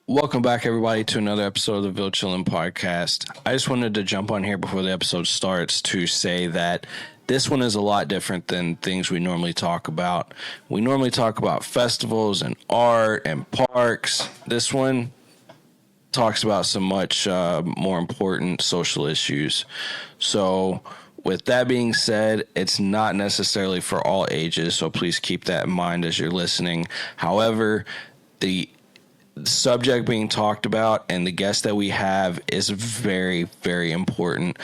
Welcome back, everybody, to another episode of the Ville Chillin podcast. I just wanted to jump on here before the episode starts to say that this one is a lot different than things we normally talk about. We normally talk about festivals and art and parks. This one talks about some much more important social issues. So, with that being said, it's not necessarily for all ages, so please keep that in mind as you're listening. However, the subject being talked about and the guest that we have is very, very important.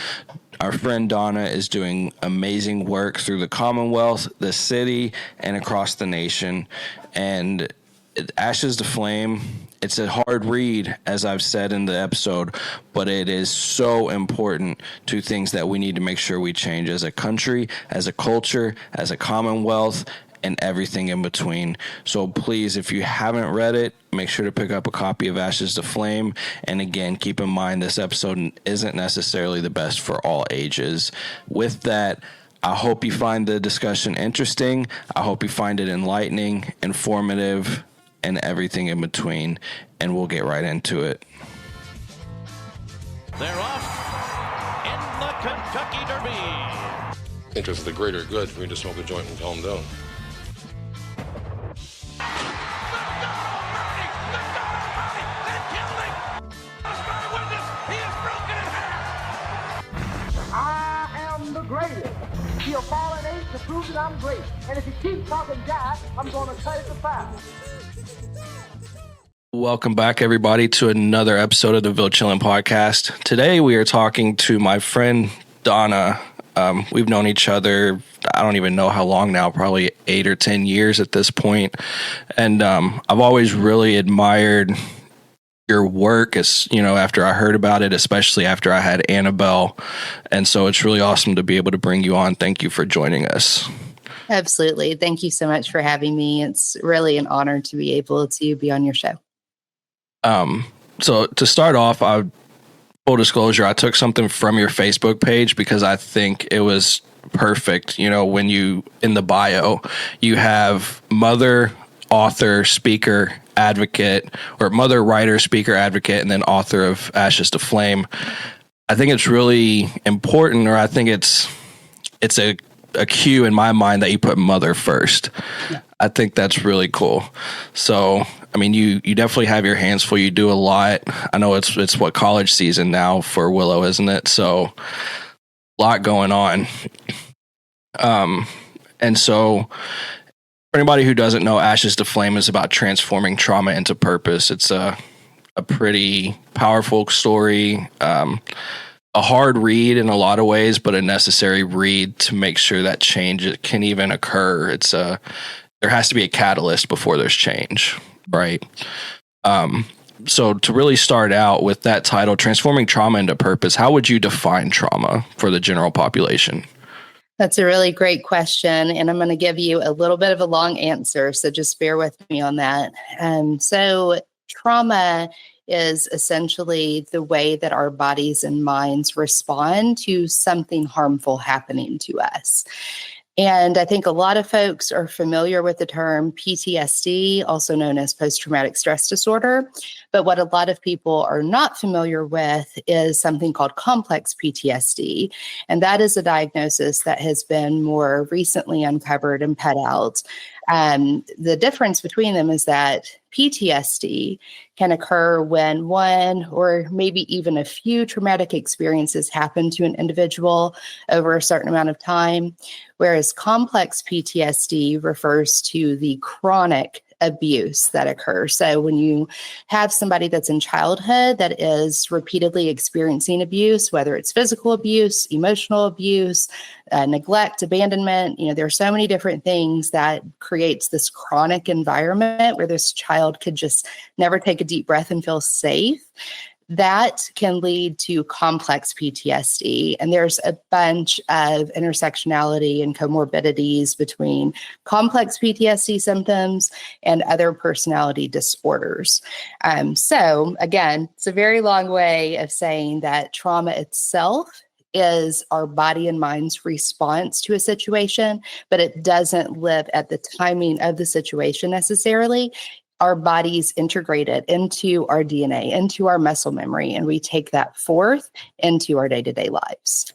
Our friend Donna is doing amazing work through the Commonwealth, the city, and across the nation. And Ashes to Flame, it's a hard read, as I've said in the episode, but it is so important to things that we need to make sure we change as a country, as a culture, as a Commonwealth, and everything in between. So please, if you haven't read it, make sure to pick up a copy of Ashes to Flame. And again, keep in mind this episode isn't necessarily the best for all ages. With that, I hope you find the discussion interesting. I hope you find it enlightening, informative, and everything in between. And we'll get right into it. They're off in the Kentucky Derby. Interest of the greater good for me to smoke a joint and calm down. He'll fall an eight to prove that I'm great. And if he keeps talking jive, I'm going to cut it to 5. Welcome back, everybody, to another episode of the Ville Chillin podcast. Today, we are talking to my friend Donna. We've known each other, I don't even know how long now, probably 8 or 10 years at this point. And I've always really admired your work, as you know, after I heard about it, especially after I had Annabelle. And so it's really awesome to be able to bring you on. Thank you for joining us. Absolutely. Thank you so much for having me. It's really an honor to be able to be on your show. So to start off, full disclosure, I took something from your Facebook page because I think it was perfect. You know, when you, in the bio, you have mother, author, speaker, advocate, or mother, writer, speaker, advocate, and then author of Ashes to Flame. I think it's really important, or I think it's a cue in my mind that you put mother first. Yeah. I think that's really cool. So, I mean, you definitely have your hands full. You do a lot. I know it's what, college season now for Willow, isn't it? So, a lot going on. And so, for anybody who doesn't know, Ashes to Flame is about transforming trauma into purpose. It's a pretty powerful story, a hard read in a lot of ways, but a necessary read to make sure that change can even occur. There has to be a catalyst before there's change, right? So to really start out with that title, Transforming Trauma into Purpose, how would you define trauma for the general population? That's a really great question, and I'm going to give you a little bit of a long answer, so just bear with me on that. So trauma is essentially the way that our bodies and minds respond to something harmful happening to us. And I think a lot of folks are familiar with the term PTSD, also known as post-traumatic stress disorder. But what a lot of people are not familiar with is something called complex PTSD. And that is a diagnosis that has been more recently uncovered and put out. The difference between them is that PTSD can occur when one or maybe even a few traumatic experiences happen to an individual over a certain amount of time, whereas complex PTSD refers to the chronic abuse that occurs. So when you have somebody that's in childhood that is repeatedly experiencing abuse, whether it's physical abuse, emotional abuse, neglect, abandonment, there are so many different things that creates this chronic environment where this child could just never take a deep breath and feel safe. That can lead to complex PTSD. And there's a bunch of intersectionality and comorbidities between complex PTSD symptoms and other personality disorders. So again, it's a very long way of saying that trauma itself is our body and mind's response to a situation, but it doesn't live at the timing of the situation necessarily. our bodies integrate it into our DNA, into our muscle memory, and we take that forth into our day-to-day lives.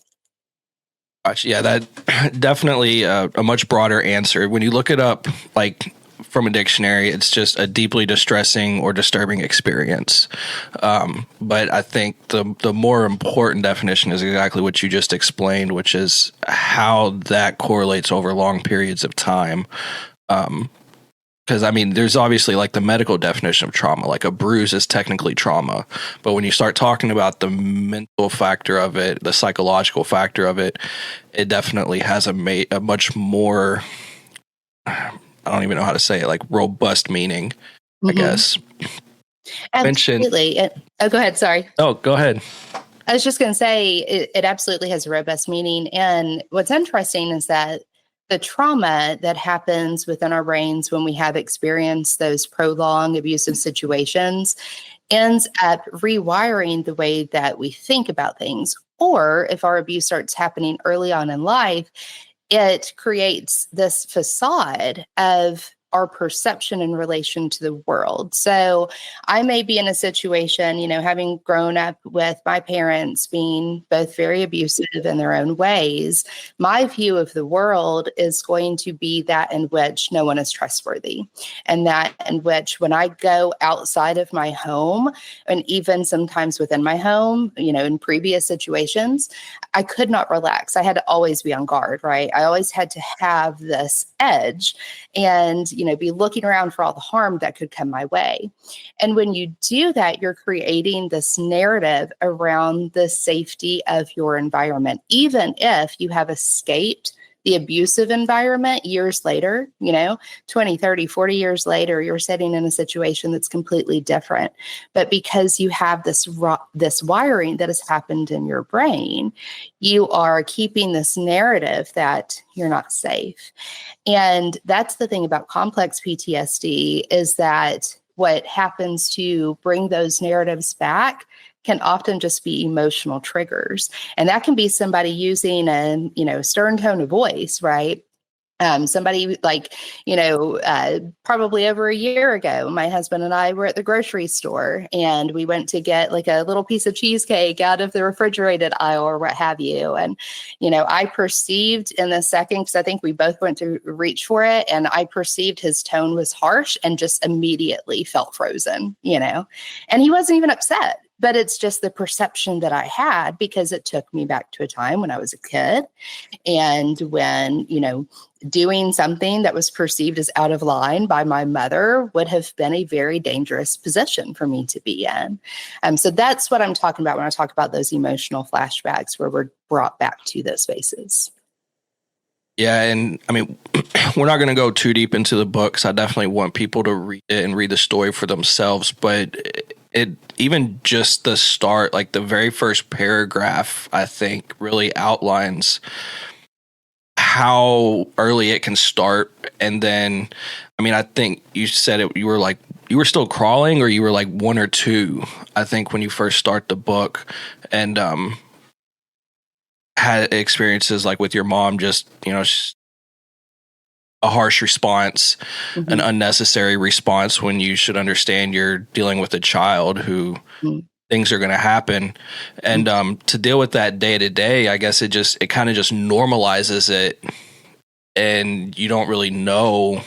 Gotcha. Yeah, that definitely a much broader answer. When you look it up, like from a dictionary, it's just a deeply distressing or disturbing experience. But I think the more important definition is exactly what you just explained, which is how that correlates over long periods of time. Because, I mean, there's obviously like the medical definition of trauma, like a bruise is technically trauma. But when you start talking about the mental factor of it, the psychological factor of it, it definitely has a much more, I don't even know how to say it, like robust meaning, I guess. Absolutely. Oh, go ahead. Sorry. Oh, go ahead. I was just going to say it absolutely has a robust meaning. And what's interesting is that the trauma that happens within our brains when we have experienced those prolonged abusive situations ends up rewiring the way that we think about things. Or if our abuse starts happening early on in life, it creates this facade of our perception in relation to the world. So I may be in a situation, having grown up with my parents being both very abusive in their own ways, my view of the world is going to be that in which no one is trustworthy. And that in which when I go outside of my home, and even sometimes within my home, in previous situations, I could not relax. I had to always be on guard, right? I always had to have this edge and, be looking around for all the harm that could come my way. And when you do that, you're creating this narrative around the safety of your environment, even if you have escaped the abusive environment years later, 20, 30, 40 years later, you're sitting in a situation that's completely different. But because you have this wiring that has happened in your brain, you are keeping this narrative that you're not safe. And that's the thing about complex PTSD is that what happens to bring those narratives back can often just be emotional triggers. And that can be somebody using a, stern tone of voice, right? Somebody like, probably over a year ago, my husband and I were at the grocery store and we went to get like a little piece of cheesecake out of the refrigerated aisle or what have you. And, I perceived in the second, because I think we both went to reach for it, and I perceived his tone was harsh and just immediately felt frozen, and he wasn't even upset. But it's just the perception that I had because it took me back to a time when I was a kid and when, doing something that was perceived as out of line by my mother would have been a very dangerous position for me to be in. So that's what I'm talking about when I talk about those emotional flashbacks where we're brought back to those spaces. Yeah, and I mean, we're not going to go too deep into the book because I definitely want people to read it and read the story for themselves. But it even just the start, like the very first paragraph, I think really outlines how early it can start. And then, I mean, I think you said it, you were still crawling, or you were like 1 or 2, I think, when you first start the book, and had experiences like with your mom, just, a harsh response, an unnecessary response when you should understand you're dealing with a child who things are going to happen. And to deal with that day to day, I guess it kind of just normalizes it. And you don't really know,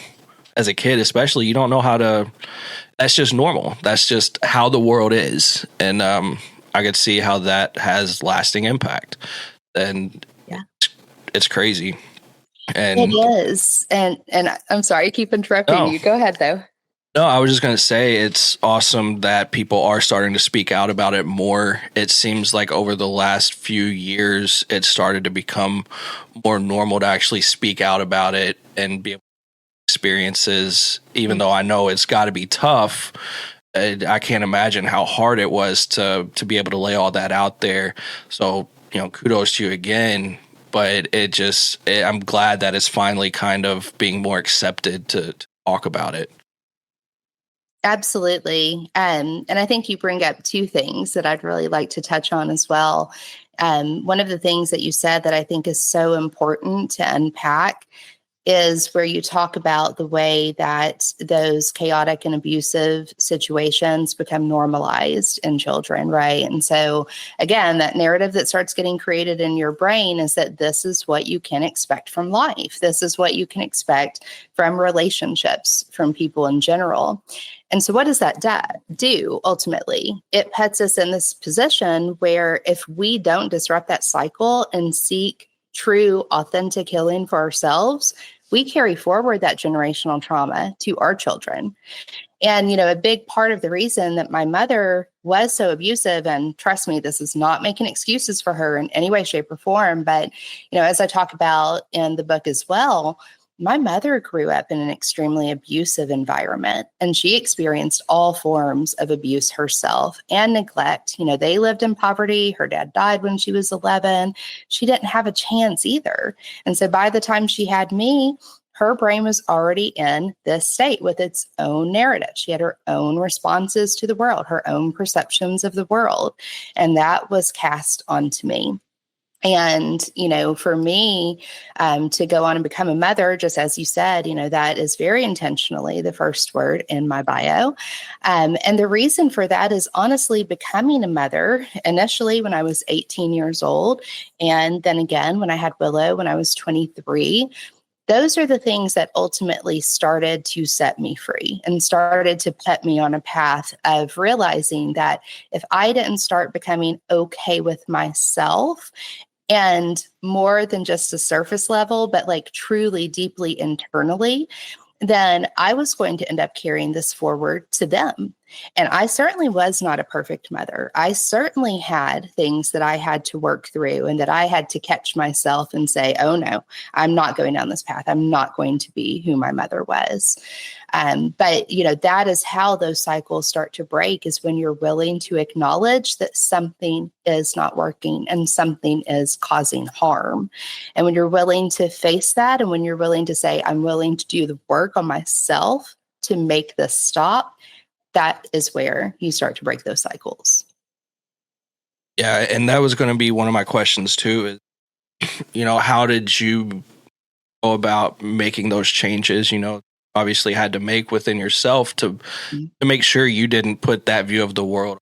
as a kid especially, you don't know how to, that's just normal. That's just how the world is. And I could see how that has lasting impact. And it's crazy. And it is. And I'm sorry, I keep interrupting you. Go ahead, though. No, I was just going to say it's awesome that people are starting to speak out about it more. It seems like over the last few years, it started to become more normal to actually speak out about it and be able to experiences, even though I know it's got to be tough. I can't imagine how hard it was to be able to lay all that out there. So, kudos to you again. But I'm glad that it's finally kind of being more accepted to talk about it. Absolutely. And I think you bring up 2 things that I'd really like to touch on as well. One of the things that you said that I think is so important to unpack is where you talk about the way that those chaotic and abusive situations become normalized in children, right? And so, again, that narrative that starts getting created in your brain is that this is what you can expect from life. This is what you can expect from relationships, from people in general. And so what does that do ultimately? It puts us in this position where if we don't disrupt that cycle and seek true, authentic healing for ourselves, we carry forward that generational trauma to our children. And, a big part of the reason that my mother was so abusive, and trust me, this is not making excuses for her in any way, shape, or form. But, as I talk about in the book as well, my mother grew up in an extremely abusive environment, and she experienced all forms of abuse herself and neglect. They lived in poverty. Her dad died when she was 11. She didn't have a chance either. And so by the time she had me, her brain was already in this state with its own narrative. She had her own responses to the world, her own perceptions of the world, and that was cast onto me. And, for me to go on and become a mother, just as you said, that is very intentionally the first word in my bio. And the reason for that is honestly becoming a mother initially when I was 18 years old. And then again, when I had Willow, when I was 23, those are the things that ultimately started to set me free and started to put me on a path of realizing that if I didn't start becoming okay with myself, and more than just a surface level, but like truly deeply internally, then I was going to end up carrying this forward to them. And I certainly was not a perfect mother. I certainly had things that I had to work through and that I had to catch myself and say, oh no, I'm not going down this path. I'm not going to be who my mother was. But that is how those cycles start to break, is when you're willing to acknowledge that something is not working and something is causing harm. And when you're willing to face that, and when you're willing to say, I'm willing to do the work on myself to make this stop, that is where you start to break those cycles. Yeah, and that was going to be one of my questions too. Is, how did you go about making those changes? Obviously had to make within yourself to make sure you didn't put that view of the world.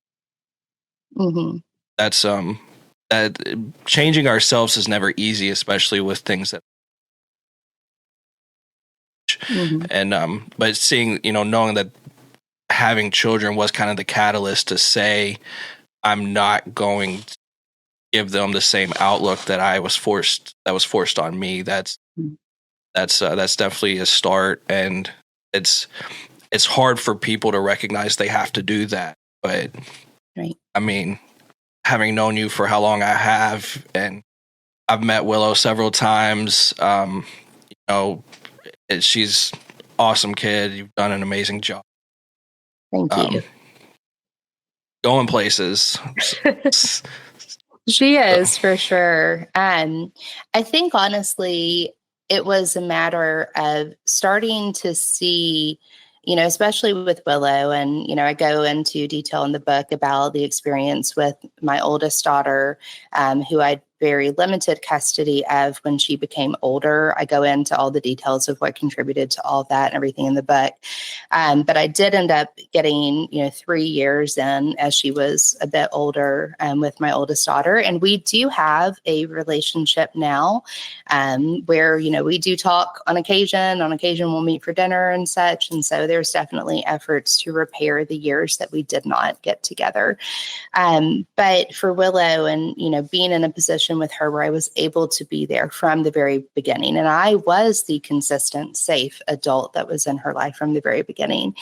Mm-hmm. That's that changing ourselves is never easy, especially with things that. Mm-hmm. And but seeing, knowing that having children was kind of the catalyst to say, I'm not going to give them the same outlook that was forced on me. That's definitely a start. And it's hard for people to recognize they have to do that. But right. I mean, having known you for how long I have, and I've met Willow several times, she's awesome kid. You've done an amazing job. Thank you. Going places. She is, for sure. I think, honestly, it was a matter of starting to see, especially with Willow. And, I go into detail in the book about the experience with my oldest daughter, who I'd very limited custody of when she became older. I go into all the details of what contributed to all of that and everything in the book. But I did end up getting, 3 years in as she was a bit older with my oldest daughter. And we do have a relationship now where, we do talk on occasion. On occasion, we'll meet for dinner and such. And so there's definitely efforts to repair the years that we did not get together. But for Willow and, being in a position with her where I was able to be there from the very beginning. And I was the consistent, safe adult that was in her life from the very beginning.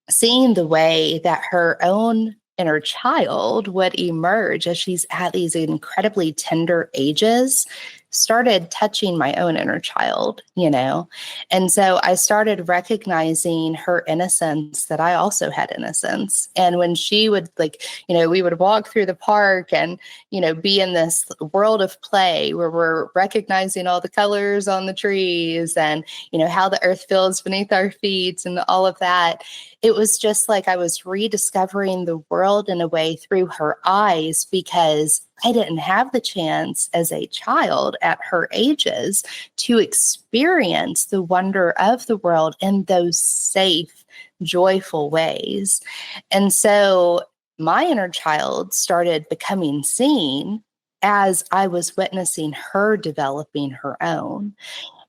Seeing the way that her own inner child would emerge as she's at these incredibly tender ages started touching my own inner child, And so I started recognizing her innocence, that I also had innocence. And when she would we would walk through the park and, be in this world of play where we're recognizing all the colors on the trees and, how the earth feels beneath our feet and all of that. It was just like I was rediscovering the world in a way through her eyes, because I didn't have the chance as a child at her ages to experience the wonder of the world in those safe, joyful ways. And so my inner child started becoming seen as I was witnessing her developing her own.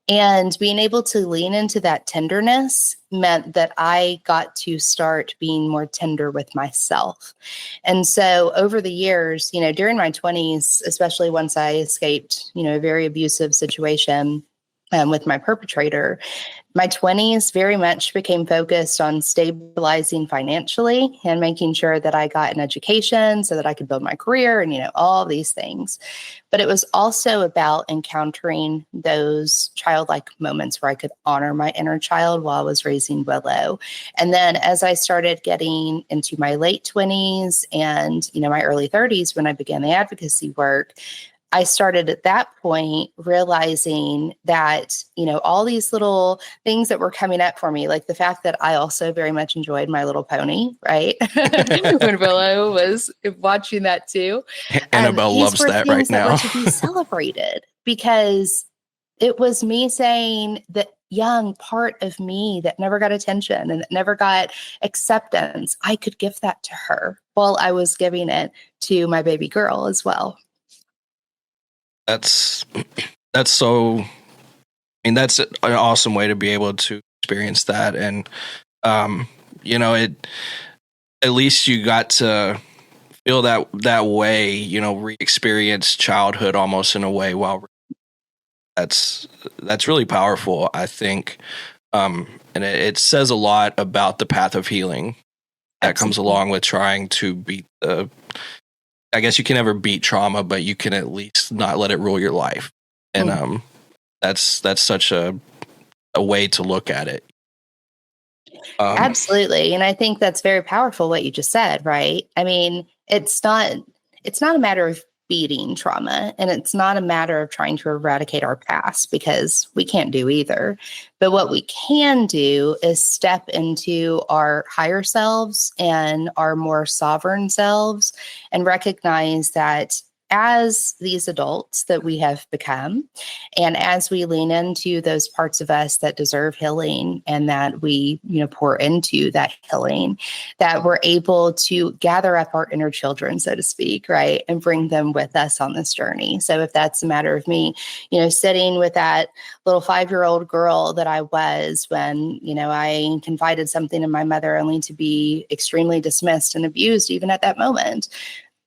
And being able to lean into that tenderness meant that I got to start being more tender with myself. And so over the years, during my 20s, especially once I escaped, a very abusive situation with my perpetrator, my 20s very much became focused on stabilizing financially and making sure that I got an education so that I could build my career and, all these things. But it was also about encountering those childlike moments where I could honor my inner child while I was raising Willow. And then as I started getting into my late 20s and, my early 30s, when I began the advocacy work, I started at that point realizing that, all these little things that were coming up for me, like the fact that I also very much enjoyed My Little Pony, right? When Willow was watching that too. Annabelle loves that right now. That were to be celebrated because it was me saying that young part of me that never got attention and that never got acceptance, I could give that to her while I was giving it to my baby girl as well. That's so, that's an awesome way to be able to experience that. And, at least you got to feel that way, re-experience childhood almost in a way while that's really powerful, I think. And it says a lot about the path of healing that comes along with trying to beat I guess you can never beat trauma, but you can at least not let it rule your life. And that's such a way to look at it. Absolutely. And I think that's very powerful what you just said, right? It's not a matter of beating trauma, and it's not a matter of trying to eradicate our past, because we can't do either. But what we can do is step into our higher selves and our more sovereign selves and recognize that as these adults that we have become, and as we lean into those parts of us that deserve healing and that we, pour into that healing, that we're able to gather up our inner children, so to speak, right, and bring them with us on this journey. So if that's a matter of me, sitting with that little 5-year-old girl that I was when, I confided something in my mother only to be extremely dismissed and abused even at that moment,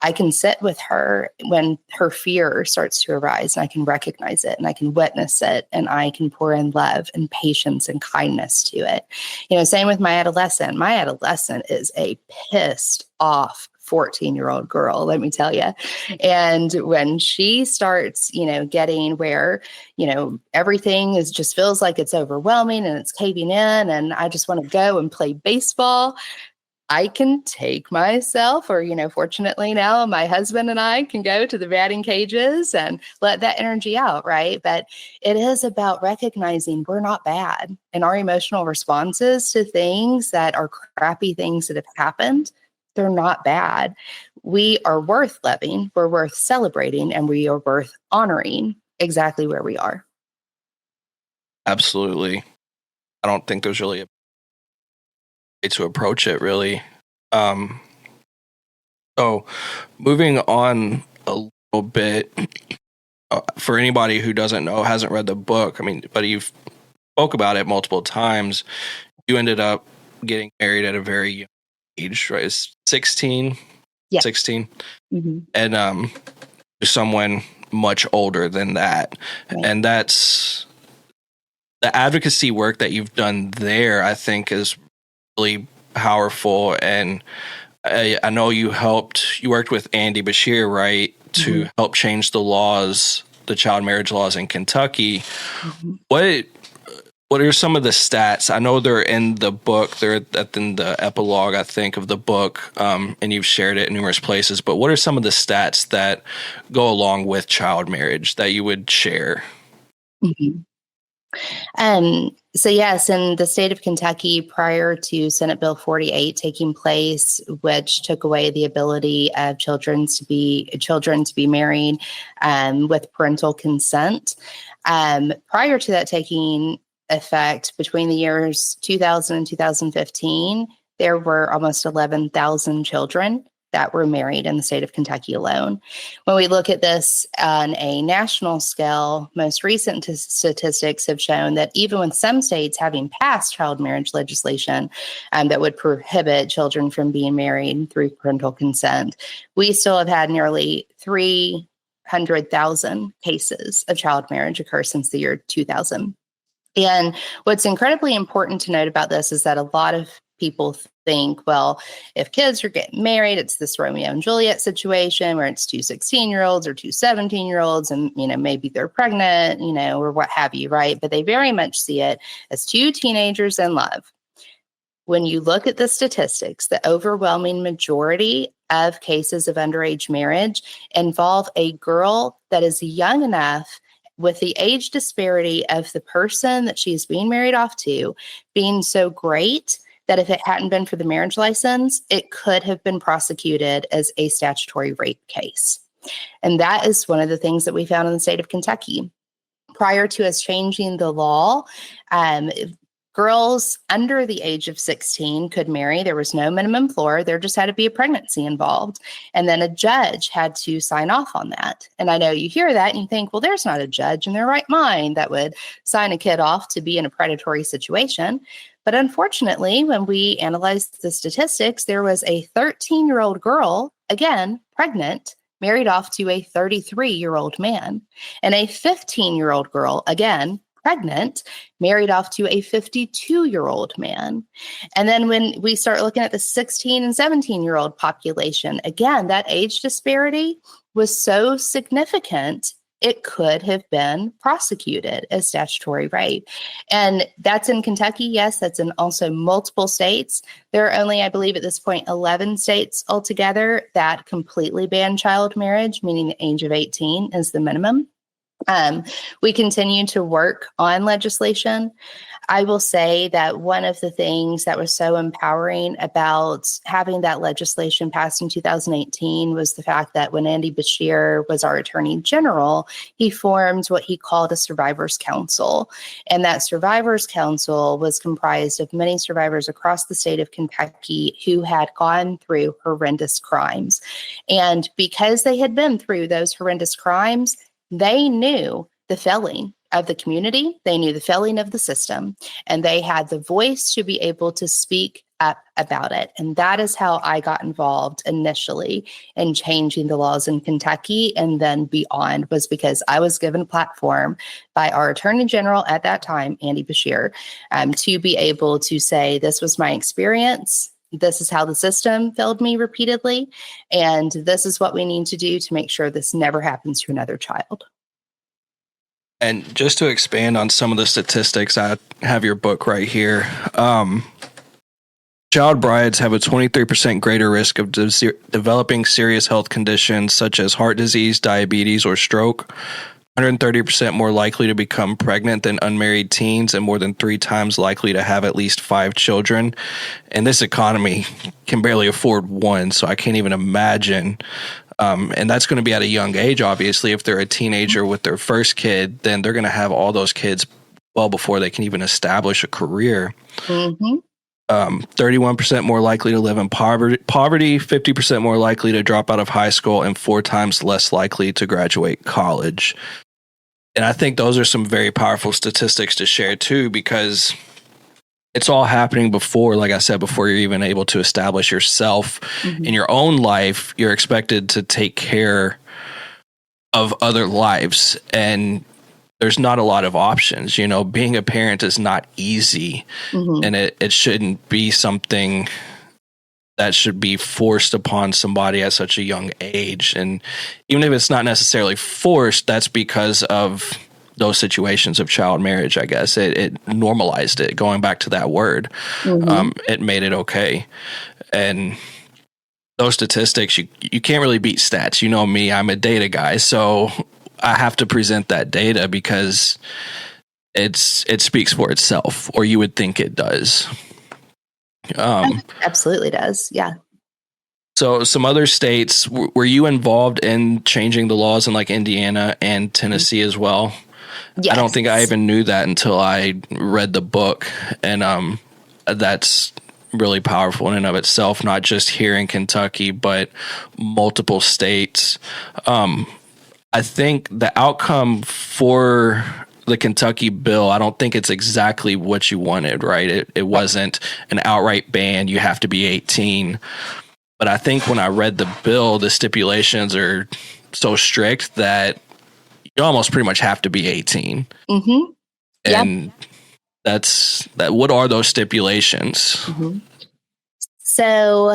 I can sit with her when her fear starts to arise, and I can recognize it and I can witness it, and I can pour in love and patience and kindness to it. Same with my adolescent. My adolescent is a pissed off 14-year-old girl, let me tell you. And when she starts, getting where, everything just feels like it's overwhelming and it's caving in, and I just want to go and play baseball, I can take myself, or, fortunately now my husband and I can go to the batting cages and let that energy out, right? But it is about recognizing we're not bad, and our emotional responses to things that are crappy things that have happened, they're not bad. We are worth loving, we're worth celebrating, and we are worth honoring exactly where we are. Absolutely. I don't think there's really a to approach it, really. So moving on a little bit, for anybody who doesn't know, hasn't read the book, but you've spoke about it multiple times. You ended up getting married at a very young age, right? It's 16? Yeah. 16? Mm-hmm. And someone much older than that. Right. And that's the advocacy work that you've done there, I think, is really powerful. And I know you worked with Andy Bashir, right, to help change the child marriage laws in Kentucky. Mm-hmm. What are some of the stats? I know they're in the book, they're in the epilogue, I think, of the book, and you've shared it in numerous places, but what are some of the stats that go along with child marriage that you would share? Mm-hmm. So yes, in the state of Kentucky, prior to Senate Bill 48 taking place, which took away the ability of children to be married with parental consent, prior to that taking effect, between the years 2000 and 2015, there were almost 11,000 children that were married in the state of Kentucky alone. When we look at this on a national scale, most recent statistics have shown that even with some states having passed child marriage legislation that would prohibit children from being married through parental consent, we still have had nearly 300,000 cases of child marriage occur since the year 2000. And what's incredibly important to note about this is that a lot of people think, well, if kids are getting married, it's this Romeo and Juliet situation where it's two 16-year-olds or two 17-year-olds and, maybe they're pregnant, or what have you, right? But they very much see it as two teenagers in love. When you look at the statistics, the overwhelming majority of cases of underage marriage involve a girl that is young enough, with the age disparity of the person that she's being married off to being so great that if it hadn't been for the marriage license, it could have been prosecuted as a statutory rape case. And that is one of the things that we found in the state of Kentucky. Prior to us changing the law, girls under the age of 16 could marry. There was no minimum floor. There just had to be a pregnancy involved. And then a judge had to sign off on that. And I know you hear that and you think, well, there's not a judge in their right mind that would sign a kid off to be in a predatory situation. But unfortunately, when we analyzed the statistics, there was a 13-year-old girl, again, pregnant, married off to a 33-year-old man, and a 15-year-old girl, again, pregnant, married off to a 52-year-old man. And then when we start looking at the 16 and 17-year-old population, again, that age disparity was so significant, it could have been prosecuted as statutory rape. And that's in Kentucky. Yes, that's in also multiple states. There are only, I believe at this point, 11 states altogether that completely ban child marriage, meaning the age of 18 is the minimum. We continue to work on legislation. I will say that one of the things that was so empowering about having that legislation passed in 2018 was the fact that when Andy Beshear was our Attorney General, he formed what he called a Survivors Council. And that Survivors Council was comprised of many survivors across the state of Kentucky who had gone through horrendous crimes. And because they had been through those horrendous crimes, they knew the failing of the community, they knew the failing of the system, and they had the voice to be able to speak up about it. And that is how I got involved initially in changing the laws in Kentucky and then beyond, was because I was given a platform by our Attorney General at that time, Andy Beshear, to be able to say, this was my experience. This is how the system failed me repeatedly. And this is what we need to do to make sure this never happens to another child. And just to expand on some of the statistics, I have your book right here. Child brides have a 23% greater risk of developing serious health conditions such as heart disease, diabetes, or stroke. 130% more likely to become pregnant than unmarried teens, and more than 3 times likely to have at least 5 children. And this economy can barely afford one, so I can't even imagine. And that's going to be at a young age, obviously. If they're a teenager with their first kid, then they're going to have all those kids well before they can even establish a career. Mm-hmm. 31% more likely to live in poverty, 50% more likely to drop out of high school, and 4 times less likely to graduate college. And I think those are some very powerful statistics to share too, because it's all happening before, like I said, before you're even able to establish yourself in your own life. You're expected to take care of other lives, and there's not a lot of options. You know, being a parent is not easy, and it shouldn't be something that should be forced upon somebody at such a young age. And even if it's not necessarily forced, that's because of those situations of child marriage, I guess. It normalized it, going back to that word. It made it okay. And those statistics, you can't really beat stats. You know me, I'm a data guy, so I have to present that data because it speaks for itself, or you would think it does. Absolutely does. Yeah. So some other states, were you involved in changing the laws in like Indiana and Tennessee as well? Yes. I don't think I even knew that until I read the book, and that's really powerful in and of itself, not just here in Kentucky, but multiple states. I think the outcome for the Kentucky bill, I don't think it's exactly what you wanted, right? It wasn't an outright ban. You have to be 18. But I think when I read the bill, the stipulations are so strict that you almost pretty much have to be 18. Mm-hmm. And what are those stipulations? Mm-hmm. So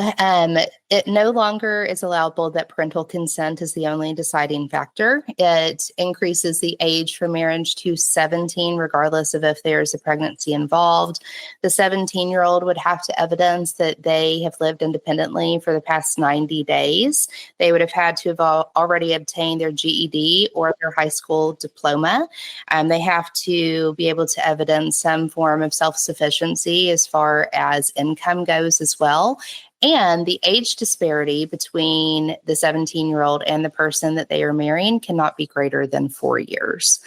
it no longer is allowable that parental consent is the only deciding factor. It increases the age for marriage to 17, regardless of if there's a pregnancy involved. The 17-year-old would have to evidence that they have lived independently for the past 90 days. They would have had to have already obtained their GED or their high school diploma. They have to be able to evidence some form of self-sufficiency as far as income goes as well. And the age disparity between the 17-year-old and the person that they are marrying cannot be greater than 4 years.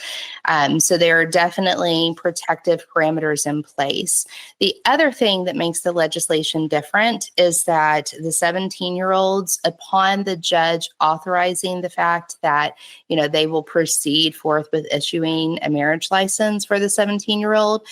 So there are definitely protective parameters in place. The other thing that makes the legislation different is that the 17-year-olds, upon the judge authorizing the fact that, they will proceed forth with issuing a marriage license for the 17-year-old,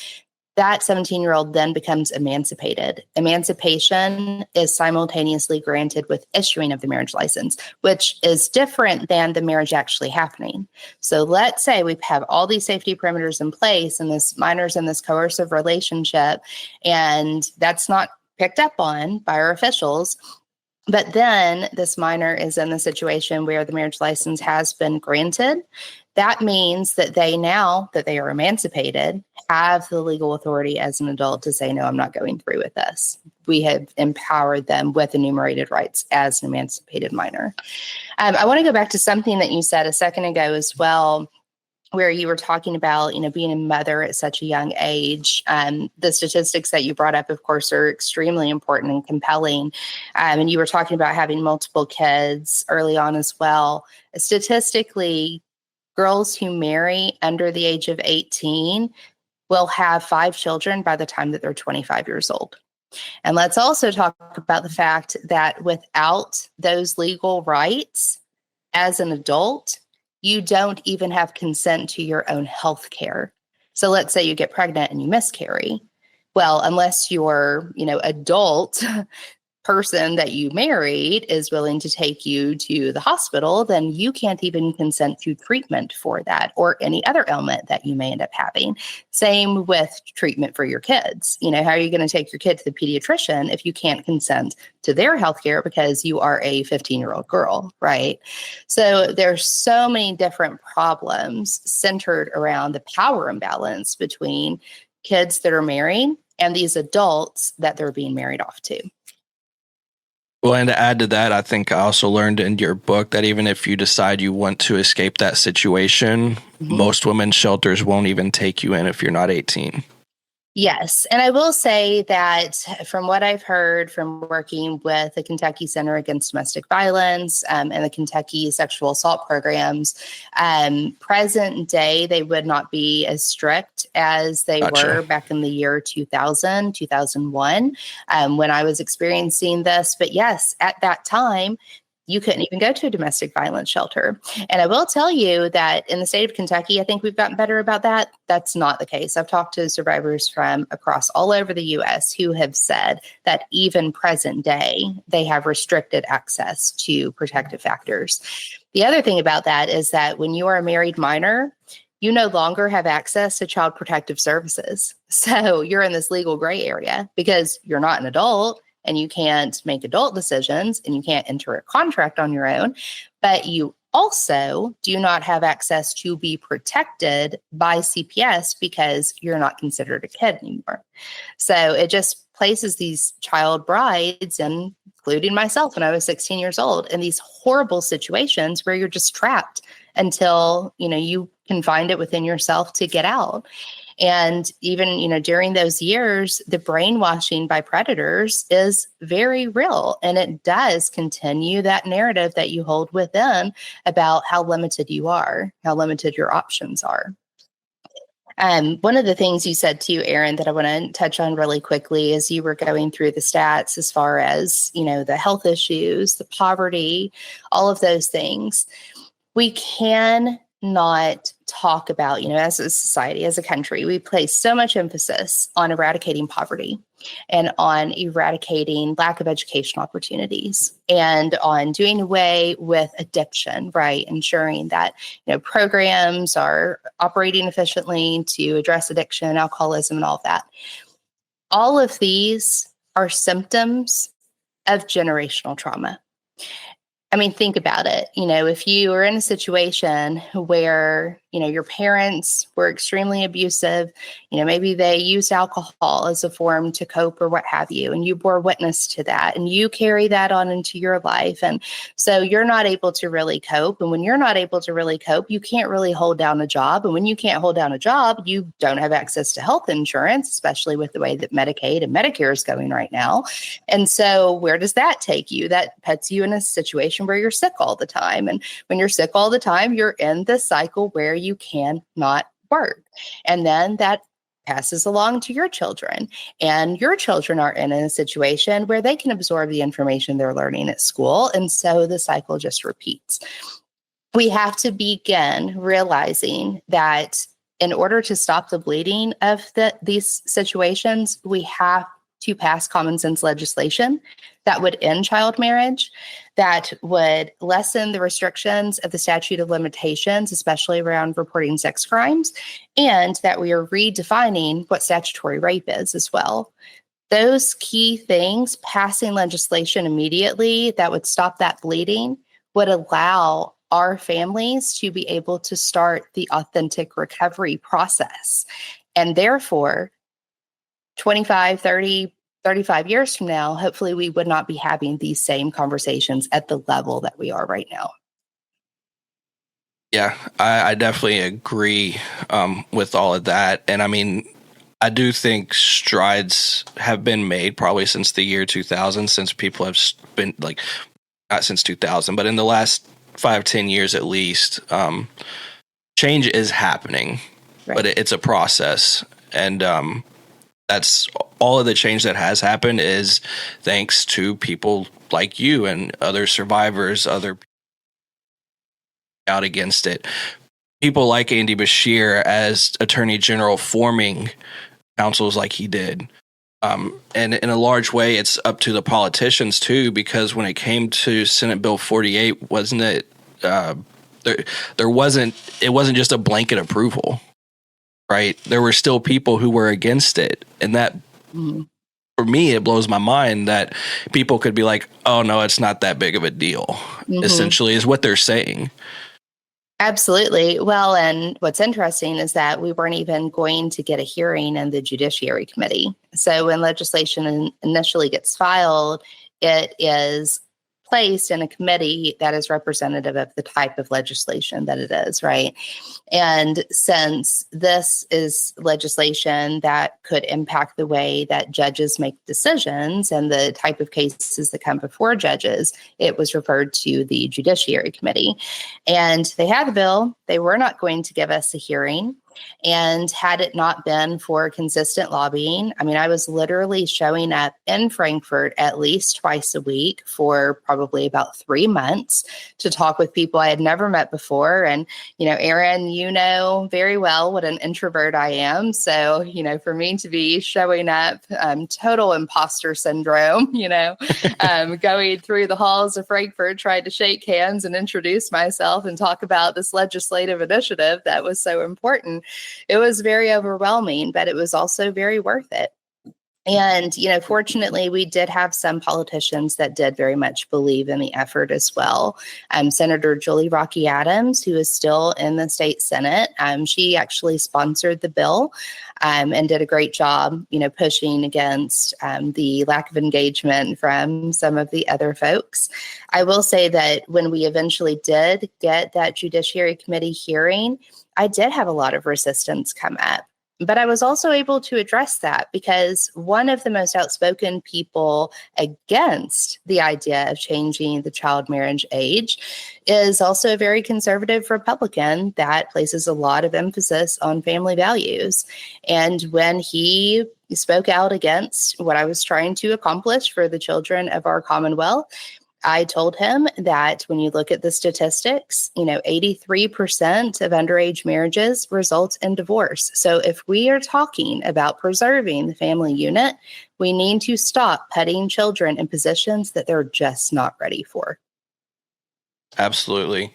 that 17-year-old then becomes emancipated. Emancipation is simultaneously granted with issuing of the marriage license, which is different than the marriage actually happening. So let's say we have all these safety parameters in place and this minor's in this coercive relationship, and that's not picked up on by our officials. But then this minor is in the situation where the marriage license has been granted. That means that they, now that they are emancipated, have the legal authority as an adult to say, no, I'm not going through with this. We have empowered them with enumerated rights as an emancipated minor. I want to go back to something that you said a second ago as well, where you were talking about, being a mother at such a young age. The statistics that you brought up, of course, are extremely important and compelling. And you were talking about having multiple kids early on as well. Statistically, girls who marry under the age of 18 will have 5 children by the time that they're 25 years old. And let's also talk about the fact that without those legal rights, as an adult, you don't even have consent to your own health care. So let's say you get pregnant and you miscarry. Well, unless your, adult person that you married is willing to take you to the hospital, then you can't even consent to treatment for that or any other ailment that you may end up having. Same with treatment for your kids. How are you going to take your kid to the pediatrician if you can't consent to their healthcare because you are a 15-year-old girl, right? So there's so many different problems centered around the power imbalance between kids that are married and these adults that they're being married off to. Well, and to add to that, I think I also learned in your book that even if you decide you want to escape that situation, most women's shelters won't even take you in if you're not 18. Yes. And I will say that from what I've heard from working with the Kentucky Center Against Domestic Violence and the Kentucky Sexual Assault Programs, present day, they would not be as strict as they were back in the year 2000, 2001, when I was experiencing this. But yes, at that time, you couldn't even go to a domestic violence shelter. And I will tell you that in the state of Kentucky, I think we've gotten better about that. That's not the case. I've talked to survivors from across all over the U.S. who have said that even present day, they have restricted access to protective factors. The other thing about that is that when you are a married minor, you no longer have access to child protective services. So you're in this legal gray area because you're not an adult, and you can't make adult decisions and you can't enter a contract on your own, but you also do not have access to be protected by CPS because you're not considered a kid anymore. So it just places these child brides, and including myself when I was 16 years old, in these horrible situations where you're just trapped until, you can find it within yourself to get out. And even, during those years, the brainwashing by predators is very real. And it does continue that narrative that you hold within about how limited you are, how limited your options are. One of the things you said too, Aaron, that I want to touch on really quickly as you were going through the stats as far as, the health issues, the poverty, all of those things. We can not talk about, as a society, as a country, we place so much emphasis on eradicating poverty and on eradicating lack of educational opportunities and on doing away with addiction, right? Ensuring that, programs are operating efficiently to address addiction, alcoholism, and all of that. All of these are symptoms of generational trauma. I mean, think about it. If you are in a situation where, your parents were extremely abusive, maybe they used alcohol as a form to cope or what have you, and you bore witness to that and you carry that on into your life. And so you're not able to really cope. And when you're not able to really cope, you can't really hold down a job. And when you can't hold down a job, you don't have access to health insurance, especially with the way that Medicaid and Medicare is going right now. And so where does that take you? That puts you in a situation where you're sick all the time. And when you're sick all the time, you're in this cycle where you cannot work. And then that passes along to your children. And your children are in a situation where they can absorb the information they're learning at school. And so the cycle just repeats. We have to begin realizing that in order to stop the bleeding of these situations, we have to pass common sense legislation that would end child marriage, that would lessen the restrictions of the statute of limitations, especially around reporting sex crimes, and that we are redefining what statutory rape is as well. Those key things, passing legislation immediately that would stop that bleeding, would allow our families to be able to start the authentic recovery process. And therefore, 25, 30, 35 years from now, hopefully we would not be having these same conversations at the level that we are right now. Yeah, I definitely agree with all of that. And I mean, I do think strides have been made probably since the year 2000, since people have been not since 2000, but in the last 5-10 years at least, change is happening, right. But it's a process. And that's all of the change that has happened is thanks to people like you and other survivors, other people out against it. People like Andy Beshear as Attorney General forming councils like he did. And in a large way, it's up to the politicians too, because when it came to Senate Bill 48, wasn't it? It wasn't just a blanket approval. Right. There were still people who were against it. And that, for me, it blows my mind that people could be like, oh, no, it's not that big of a deal, essentially, is what they're saying. Absolutely. Well, and what's interesting is that we weren't even going to get a hearing in the Judiciary Committee. So when legislation initially gets filed, it is placed in a committee that is representative of the type of legislation that it is, right? And since this is legislation that could impact the way that judges make decisions and the type of cases that come before judges, it was referred to the Judiciary Committee. And they had the bill. They were not going to give us a hearing. And had it not been for consistent lobbying, I mean, I was literally showing up in Frankfurt at least twice a week for probably about 3 months to talk with people I had never met before. And, Aaron, you know very well what an introvert I am. So, for me to be showing up, total imposter syndrome, going through the halls of Frankfurt, trying to shake hands and introduce myself and talk about this legislative initiative that was so important. It was very overwhelming, but it was also very worth it. And, fortunately, we did have some politicians that did very much believe in the effort as well. Senator Julie Rocky Adams, who is still in the state Senate, she actually sponsored the bill and did a great job, pushing against the lack of engagement from some of the other folks. I will say that when we eventually did get that Judiciary Committee hearing, I did have a lot of resistance come up. But I was also able to address that because one of the most outspoken people against the idea of changing the child marriage age is also a very conservative Republican that places a lot of emphasis on family values. And when he spoke out against what I was trying to accomplish for the children of our Commonwealth, I told him that when you look at the statistics, 83% of underage marriages result in divorce. So if we are talking about preserving the family unit, we need to stop putting children in positions that they're just not ready for. Absolutely.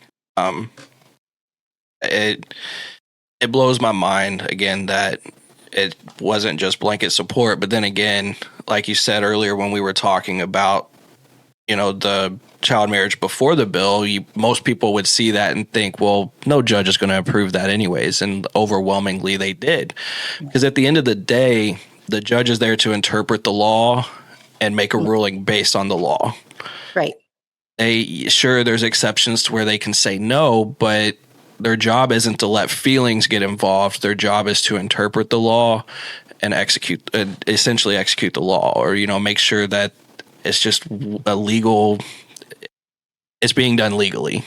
It blows my mind again that it wasn't just blanket support, but then again, like you said earlier when we were talking about the child marriage before the bill, most people would see that and think, well, no judge is going to approve that anyways. And overwhelmingly they did. Because at the end of the day, the judge is there to interpret the law and make a ruling based on the law. Right. There's exceptions to where they can say no, but their job isn't to let feelings get involved. Their job is to interpret the law and essentially execute the law, or, make sure that it's just it's being done legally.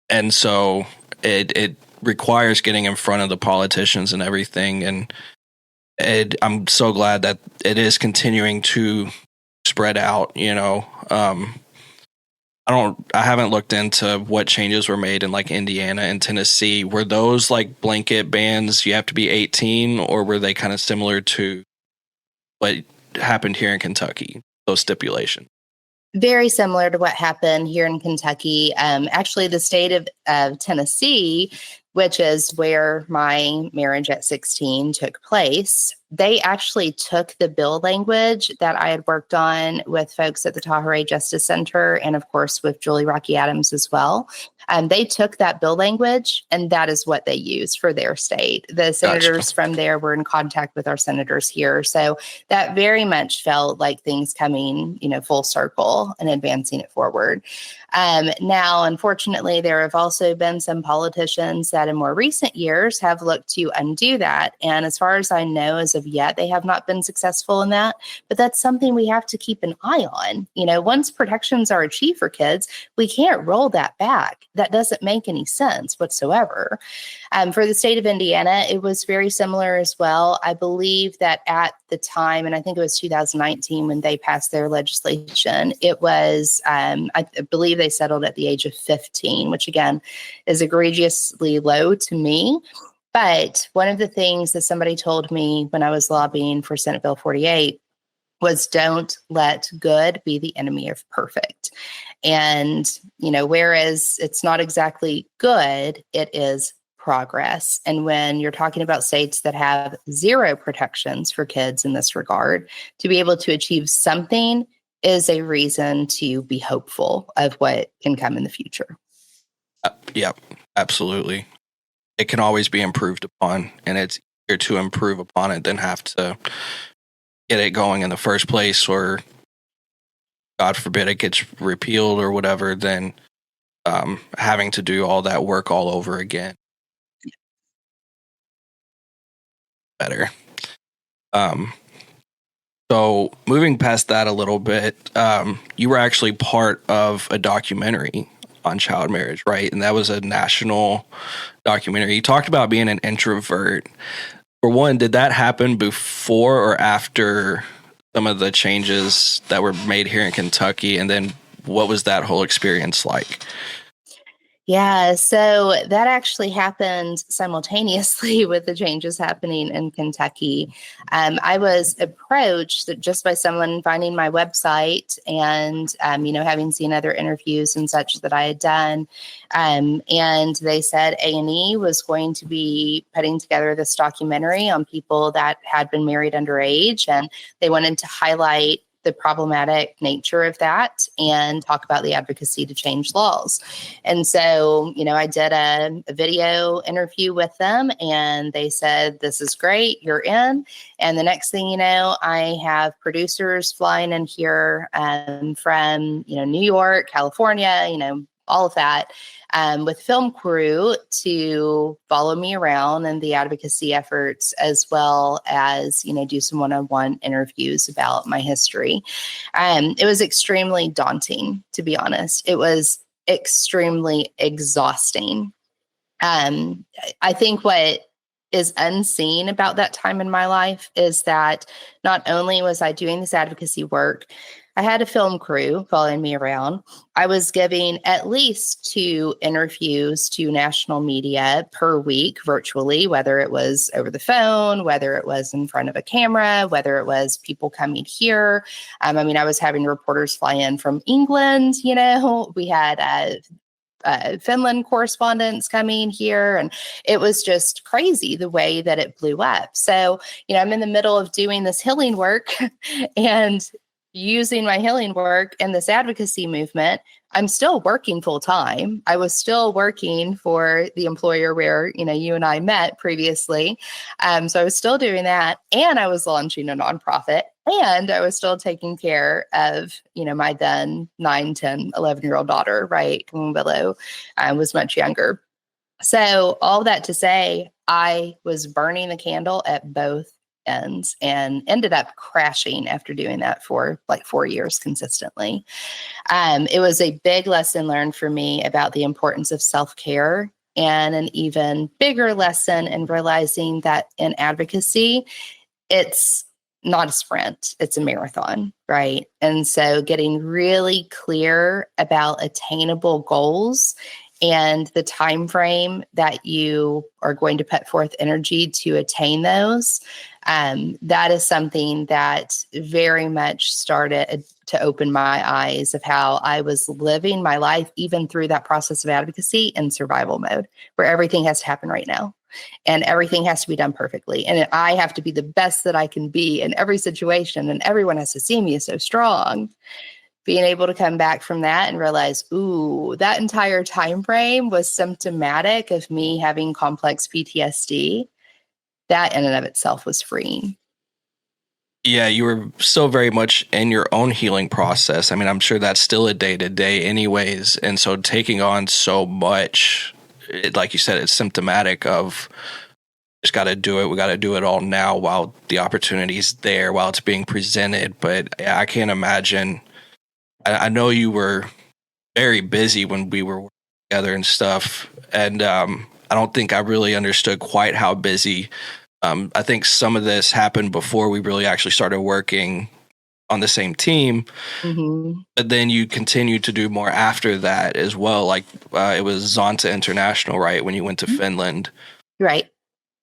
And so it requires getting in front of the politicians and everything. And I'm so glad that it is continuing to spread out, I haven't looked into what changes were made in like Indiana and Tennessee. Were those like blanket bans, you have to be 18, or were they kind of similar to what happened here in Kentucky? Those stipulations. Very similar to what happened here in Kentucky. Actually, the state of Tennessee, which is where my marriage at 16 took place, they actually took the bill language that I had worked on with folks at the Tahoe Justice Center and, of course, with Julie Rocky Adams as well. They took that bill language, and that is what they used for their state. The senators from there were in contact with our senators here. So that very much felt like things coming, full circle and advancing it forward. Now, unfortunately, there have also been some politicians that in more recent years have looked to undo that. And as far as I know, as of yet, they have not been successful in that. But that's something we have to keep an eye on. Once protections are achieved for kids, we can't roll that back. That doesn't make any sense whatsoever. For the state of Indiana, it was very similar as well. I believe that at the time, and I think it was 2019 when they passed their legislation, it was, I believe they settled at the age of 15, which again is egregiously low to me. But one of the things that somebody told me when I was lobbying for Senate Bill 48 was don't let good be the enemy of perfect. And, whereas it's not exactly good, it is progress. And when you're talking about states that have zero protections for kids in this regard, to be able to achieve something is a reason to be hopeful of what can come in the future. Yep, absolutely. It can always be improved upon, and it's easier to improve upon it than have to get it going in the first place, or God forbid it gets repealed or whatever, than having to do all that work all over again. Better. So moving past that a little bit, you were actually part of a documentary on child marriage, right? And that was a national documentary. You talked about being an introvert. For one, did that happen before or after some of the changes that were made here in Kentucky? And then what was that whole experience like? Yeah, so that actually happened simultaneously with the changes happening in Kentucky. I was approached just by someone finding my website and, having seen other interviews and such that I had done. And they said A&E was going to be putting together this documentary on people that had been married underage, and they wanted to highlight the problematic nature of that and talk about the advocacy to change laws. And so, I did a video interview with them, and they said, this is great, you're in. And the next thing you know, I have producers flying in here from, New York, California, all of that, with film crew to follow me around and the advocacy efforts, as well as, do some one-on-one interviews about my history. It was extremely daunting, to be honest. It was extremely exhausting. I think what is unseen about that time in my life is that not only was I doing this advocacy work, I had a film crew following me around. I was giving at least 2 interviews to national media per week virtually, whether it was over the phone, whether it was in front of a camera, whether it was people coming here. I was having reporters fly in from England. We had Finland correspondents coming here, and it was just crazy the way that it blew up. So, I'm in the middle of doing this healing work and using my healing work in this advocacy movement. I'm still working full time. I was still working for the employer where, you and I met previously. So I was still doing that, and I was launching a nonprofit, and I was still taking care of, my then 9, 10, 11-year-old daughter, right? Ville was much younger. So all that to say, I was burning the candle at both ends and ended up crashing after doing that for like 4 years consistently. It was a big lesson learned for me about the importance of self-care, and an even bigger lesson in realizing that in advocacy, it's not a sprint, it's a marathon, right? And so getting really clear about attainable goals and the time frame that you are going to put forth energy to attain those, that is something that very much started to open my eyes of how I was living my life, even through that process of advocacy, in survival mode, where everything has to happen right now. And everything has to be done perfectly. And I have to be the best that I can be in every situation. And everyone has to see me as so strong. Being able to come back from that and realize, ooh, that entire time frame was symptomatic of me having complex PTSD. That in and of itself was freeing. Yeah, you were still very much in your own healing process. I'm sure that's still a day-to-day anyways. And so taking on so much, like you said, it's symptomatic of just got to do it. We got to do it all now while the opportunity's there, while it's being presented. But I can't imagine. I know you were very busy when we were working together and stuff. And I don't think I really understood quite how busy. I think some of this happened before we really actually started working on the same team. Mm-hmm. But then you continued to do more after that as well. Like it was Zonta International, right? When you went to Finland. Right.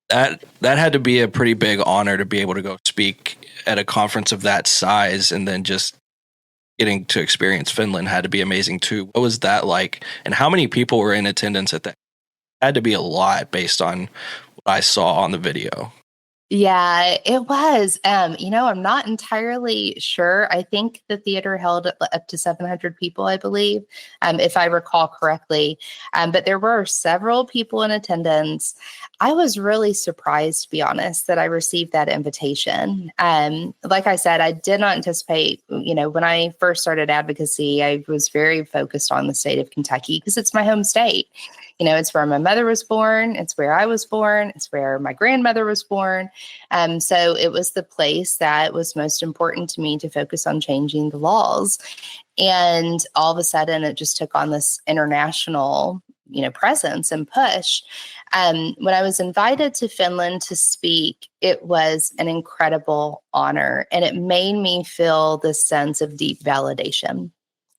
That had to be a pretty big honor to be able to go speak at a conference of that size, and then just getting to experience Finland had to be amazing too. What was that like? And how many people were in attendance at that? It had to be a lot based on what I saw on the video. Yeah, it was. I'm not entirely sure. I think the theater held up to 700 people, I believe, if I recall correctly. But there were several people in attendance. I was really surprised, to be honest, that I received that invitation. Like I said, I did not anticipate, when I first started advocacy, I was very focused on the state of Kentucky because it's my home state. It's where my mother was born. It's where I was born. It's where my grandmother was born. So it was the place that was most important to me to focus on changing the laws. And all of a sudden, it just took on this international, presence and push. When I was invited to Finland to speak, it was an incredible honor. And it made me feel this sense of deep validation.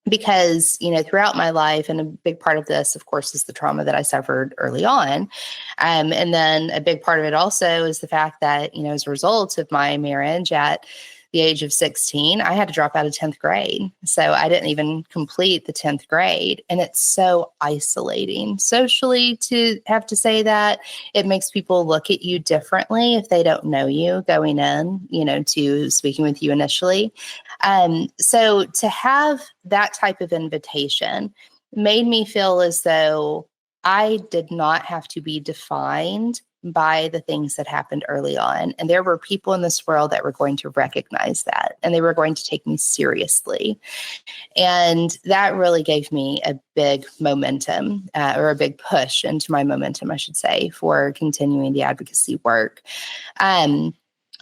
Because, throughout my life, and a big part of this, of course, is the trauma that I suffered early on. And then a big part of it also is the fact that, as a result of my marriage at the age of 16, I had to drop out of 10th grade. So I didn't even complete the 10th grade. And it's so isolating socially to have to say that. It makes people look at you differently if they don't know you going in, to speaking with you initially. So to have that type of invitation made me feel as though I did not have to be defined by the things that happened early on. And there were people in this world that were going to recognize that, and they were going to take me seriously. And that really gave me a big momentum, or a big push into my momentum, I should say, for continuing the advocacy work.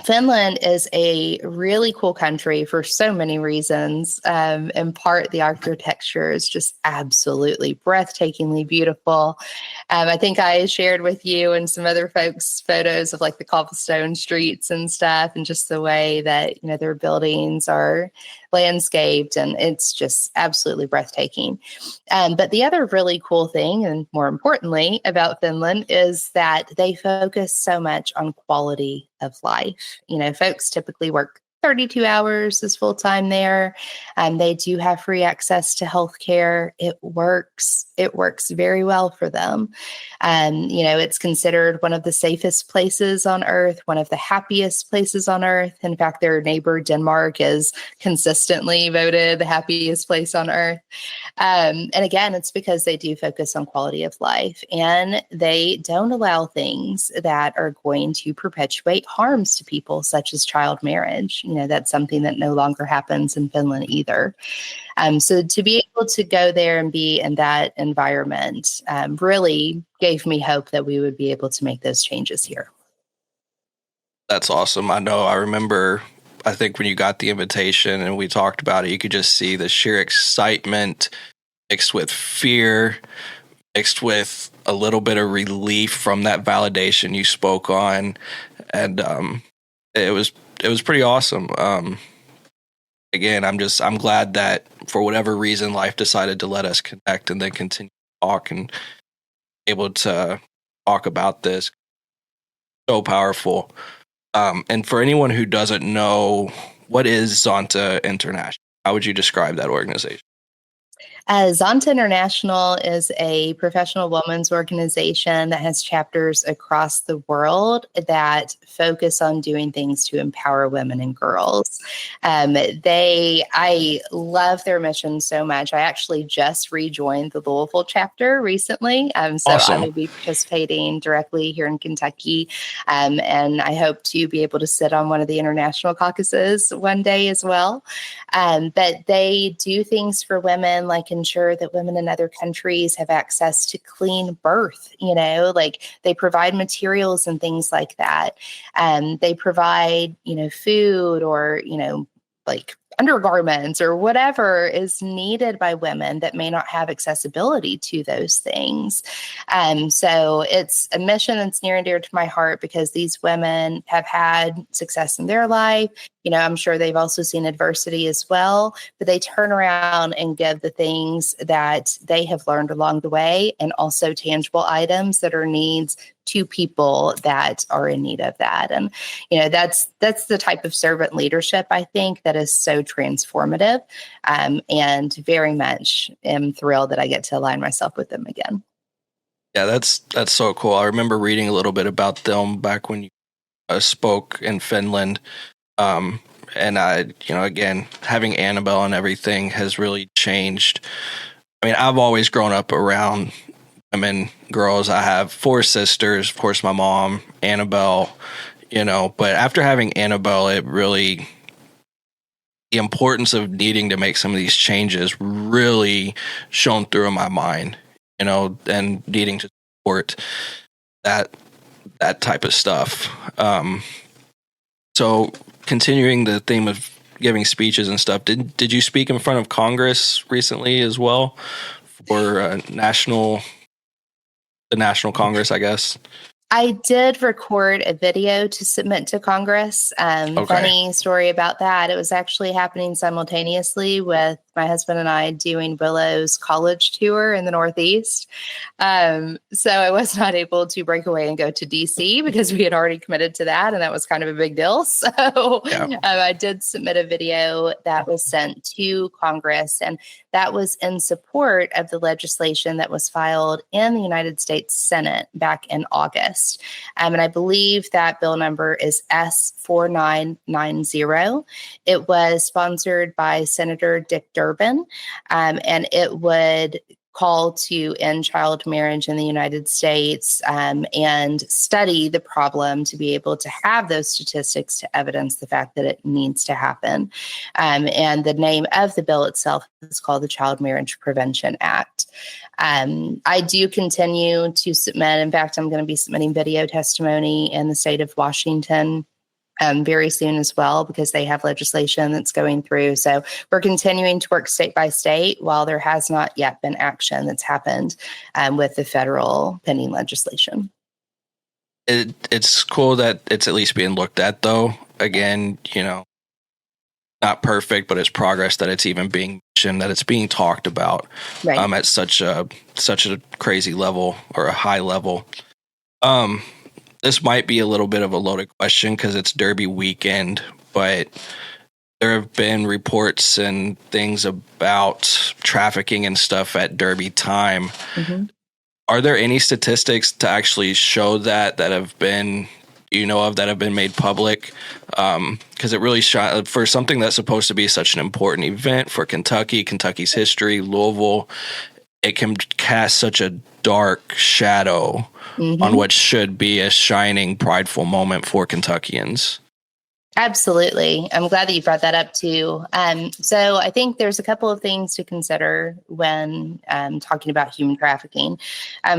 Finland is a really cool country for so many reasons. In part, the architecture is just absolutely breathtakingly beautiful. I think I shared with you and some other folks photos of like the cobblestone streets and stuff, and just the way that, their buildings are landscaped, and it's just absolutely breathtaking. But the other really cool thing, and more importantly, about Finland is that they focus so much on quality of life. Folks typically work 32 hours is full time there. They do have free access to healthcare. It works very well for them. It's considered one of the safest places on earth, one of the happiest places on earth. In fact, their neighbor Denmark is consistently voted the happiest place on earth. And again, it's because they do focus on quality of life, and they don't allow things that are going to perpetuate harms to people, such as child marriage. That's something that no longer happens in Finland either. So to be able to go there and be in that environment really gave me hope that we would be able to make those changes here. That's awesome. I remember, I think when you got the invitation and we talked about it, you could just see the sheer excitement mixed with fear, mixed with a little bit of relief from that validation you spoke on. And it was pretty awesome. Again, I'm glad that for whatever reason, life decided to let us connect and then continue to talk and able to talk about this. So powerful. And for anyone who doesn't know, what is Zonta International? How would you describe that organization? Zonta International is a professional women's organization that has chapters across the world that focus on doing things to empower women and girls. I love their mission so much. I actually just rejoined the Louisville chapter recently. So awesome. I will be participating directly here in Kentucky. And I hope to be able to sit on one of the international caucuses one day as well. But they do things for women, like ensure that women in other countries have access to clean birth, like they provide materials and things like that. They provide, food or, like undergarments or whatever is needed by women that may not have accessibility to those things. So it's a mission that's near and dear to my heart because these women have had success in their life. I'm sure they've also seen adversity as well, but they turn around and give the things that they have learned along the way, and also tangible items that are needs to people that are in need of that. And, that's the type of servant leadership, I think, that is so transformative, and very much am thrilled that I get to align myself with them again. Yeah, that's so cool. I remember reading a little bit about them back when you spoke in Finland. And I, again, having Annabelle and everything has really changed. I mean, I've always grown up around women, girls. I have 4 sisters, of course, my mom, Annabelle, but after having Annabelle, it really, the importance of needing to make some of these changes really shone through in my mind, and needing to support that type of stuff. So continuing the theme of giving speeches and stuff, did you speak in front of Congress recently as well for the National Congress, I guess? I did record a video to submit to Congress. Okay. Funny story about that. It was actually happening simultaneously with my husband and I doing Willow's college tour in the Northeast. So I was not able to break away and go to DC because we had already committed to that, and that was kind of a big deal. So yeah. I did submit a video that was sent to Congress, and that was in support of the legislation that was filed in the United States Senate back in August. And I believe that bill number is S4990. It was sponsored by Senator Dick Durbin, and it would call to end child marriage in the United States and study the problem to be able to have those statistics to evidence the fact that it needs to happen. And the name of the bill itself is called the Child Marriage Prevention Act. I do continue to submit. In fact, I'm going to be submitting video testimony in the state of Washington very soon as well, because they have legislation that's going through. So we're continuing to work state by state while there has not yet been action that's happened with the federal pending legislation. It's cool that it's at least being looked at, though. Again, not perfect, but it's progress that it's even being mentioned, that it's being talked about Right. At such a crazy level, or a high level. This might be a little bit of a loaded question because it's Derby weekend, but there have been reports and things about trafficking and stuff at Derby time. Mm-hmm. Are there any statistics to actually show that have been, that have been made public? Because it really for something that's supposed to be such an important event for Kentucky's history, Louisville, it can cast such a dark shadow on what should be a shining, prideful moment for Kentuckians. Absolutely. I'm glad that you brought that up too. So I think there's a couple of things to consider when talking about human trafficking.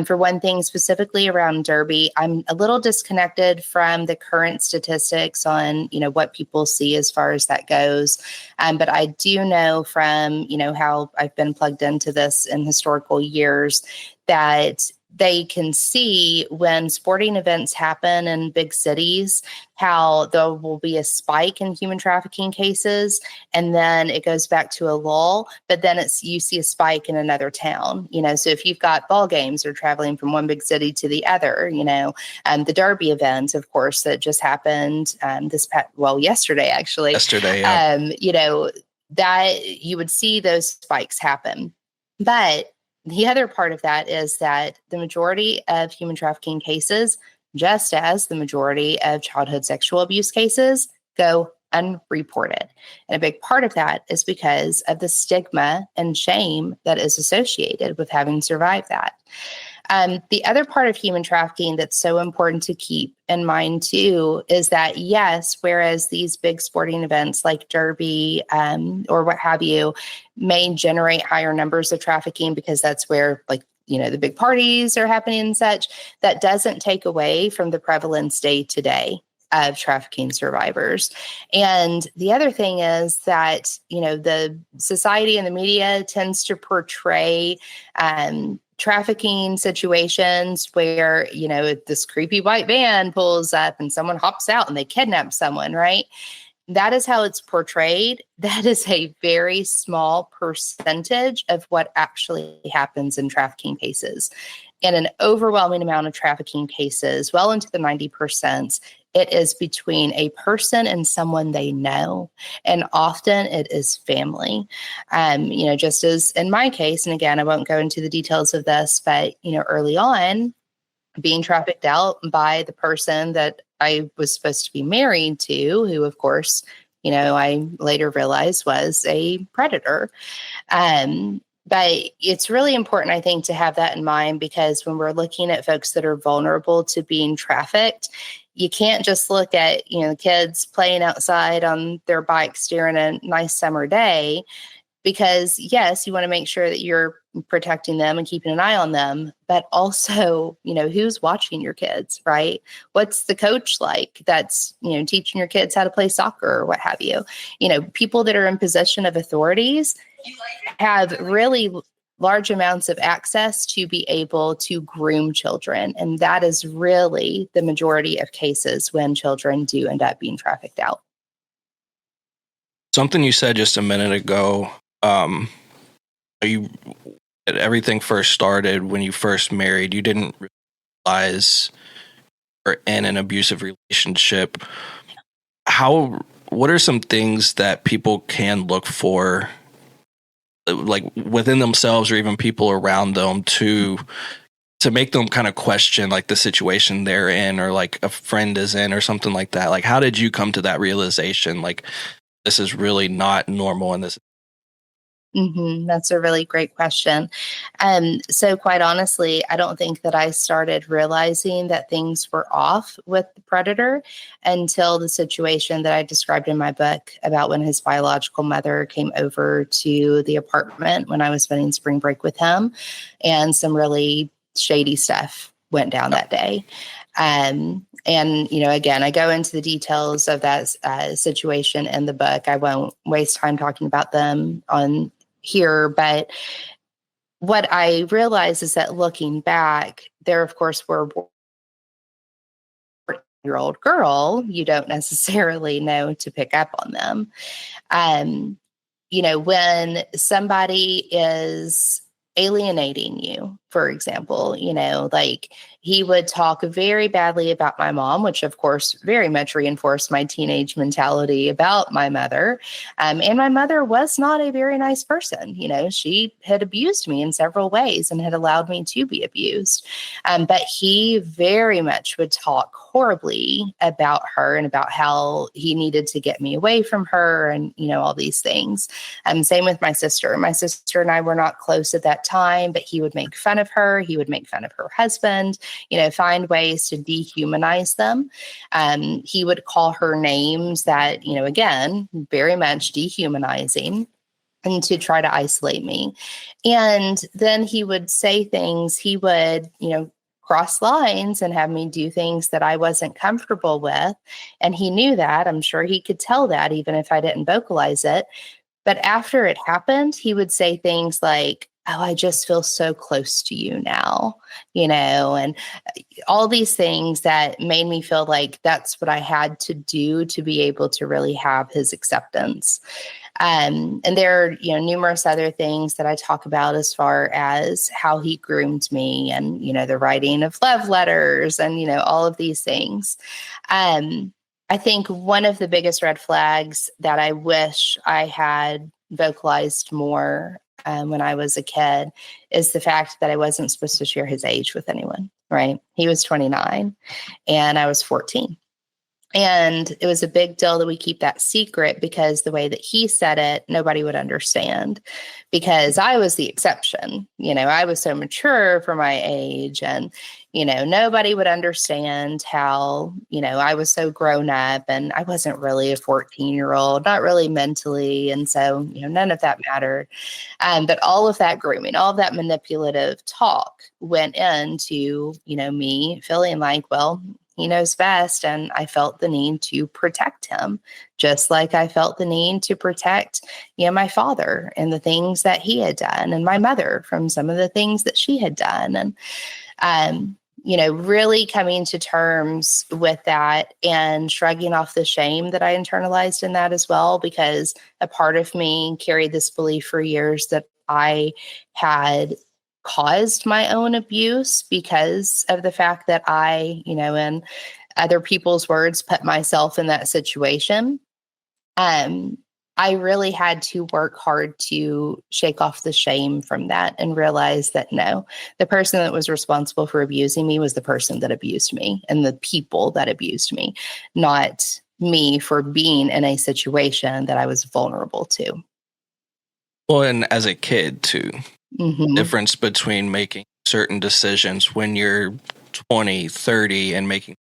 For one thing, specifically around Derby, I'm a little disconnected from the current statistics on, what people see as far as that goes. But I do know from, how I've been plugged into this in historical years that they can see when sporting events happen in big cities, how there will be a spike in human trafficking cases, and then it goes back to a lull, but then you see a spike in another town. So if you've got ball games or traveling from one big city to the other, the Derby event, of course, that just happened yesterday, actually. Yeah. That you would see those spikes happen. But the other part of that is that the majority of human trafficking cases, just as the majority of childhood sexual abuse cases, go unreported. And a big part of that is because of the stigma and shame that is associated with having survived that. The other part of human trafficking that's so important to keep in mind too is that, yes, whereas these big sporting events like Derby or what have you may generate higher numbers of trafficking because that's where the big parties are happening and such, that doesn't take away from the prevalence day to day of trafficking survivors. And the other thing is that, the society and the media tends to portray trafficking situations where, this creepy white van pulls up and someone hops out and they kidnap someone, right? That is how it's portrayed. That is a very small percentage of what actually happens in trafficking cases. In an overwhelming amount of trafficking cases, well into the 90%, it is between a person and someone they know. And often it is family. Just as in my case, and again, I won't go into the details of this, but, early on, being trafficked out by the person that I was supposed to be married to, who, of course, I later realized was a predator. But it's really important, I think, to have that in mind, because when we're looking at folks that are vulnerable to being trafficked, you can't just look at, kids playing outside on their bikes during a nice summer day, because yes, you want to make sure that you're protecting them and keeping an eye on them, but also, who's watching your kids, right? What's the coach like that's, teaching your kids how to play soccer or what have you? People that are in position of authorities have really large amounts of access to be able to groom children. And that is really the majority of cases when children do end up being trafficked out. Something you said just a minute ago, everything first started when you first married, you didn't realize you're in an abusive relationship. What are some things that people can look for, like within themselves or even people around them, to make them kind of question like the situation they're in, or like a friend is in, or something like that? Like, how did you come to that realization? Like, this is really not normal, and this That's a really great question. So quite honestly, I don't think that I started realizing that things were off with the predator until the situation that I described in my book about when his biological mother came over to the apartment when I was spending spring break with him, and some really shady stuff went down that day. And, again, I go into the details of that situation in the book. I won't waste time talking about them on here, but what I realize is that looking back, there, of course, were 14-year-old girl. You don't necessarily know to pick up on them. When somebody is alienating you, for example, like he would talk very badly about my mom, which of course very much reinforced my teenage mentality about my mother. And my mother was not a very nice person. She had abused me in several ways and had allowed me to be abused. But he very much would talk horribly about her and about how he needed to get me away from her and, all these things. Same with my sister. My sister and I were not close at that time, but he would make fun of her. He would make fun of her husband, find ways to dehumanize them. He would call her names that, again, very much dehumanizing, and to try to isolate me. And then he would say things, he would, cross lines and have me do things that I wasn't comfortable with. And he knew that. I'm sure he could tell that even if I didn't vocalize it. But after it happened, he would say things like, "Oh, I just feel so close to you now," and all these things that made me feel like that's what I had to do to be able to really have his acceptance. And there are, numerous other things that I talk about as far as how he groomed me and, the writing of love letters and, all of these things. I think one of the biggest red flags that I wish I had vocalized more when I was a kid is the fact that I wasn't supposed to share his age with anyone, right? He was 29 and I was 14. And it was a big deal that we keep that secret because the way that he said it, nobody would understand because I was the exception. I was so mature for my age and, nobody would understand how, I was so grown up and I wasn't really a 14-year-old, not really mentally. And so, none of that mattered. But all of that grooming, all of that manipulative talk went into, me feeling like, well, he knows best. And I felt the need to protect him, just like I felt the need to protect, my father and the things that he had done and my mother from some of the things that she had done. And, really coming to terms with that and shrugging off the shame that I internalized in that as well, because a part of me carried this belief for years that I had caused my own abuse because of the fact that I, in other people's words, put myself in that situation. I really had to work hard to shake off the shame from that and realize that no, the person that was responsible for abusing me was the person that abused me and the people that abused me, not me for being in a situation that I was vulnerable to. Well, and as a kid too. Mm-hmm. Difference between making certain decisions when you're 20, 30 and making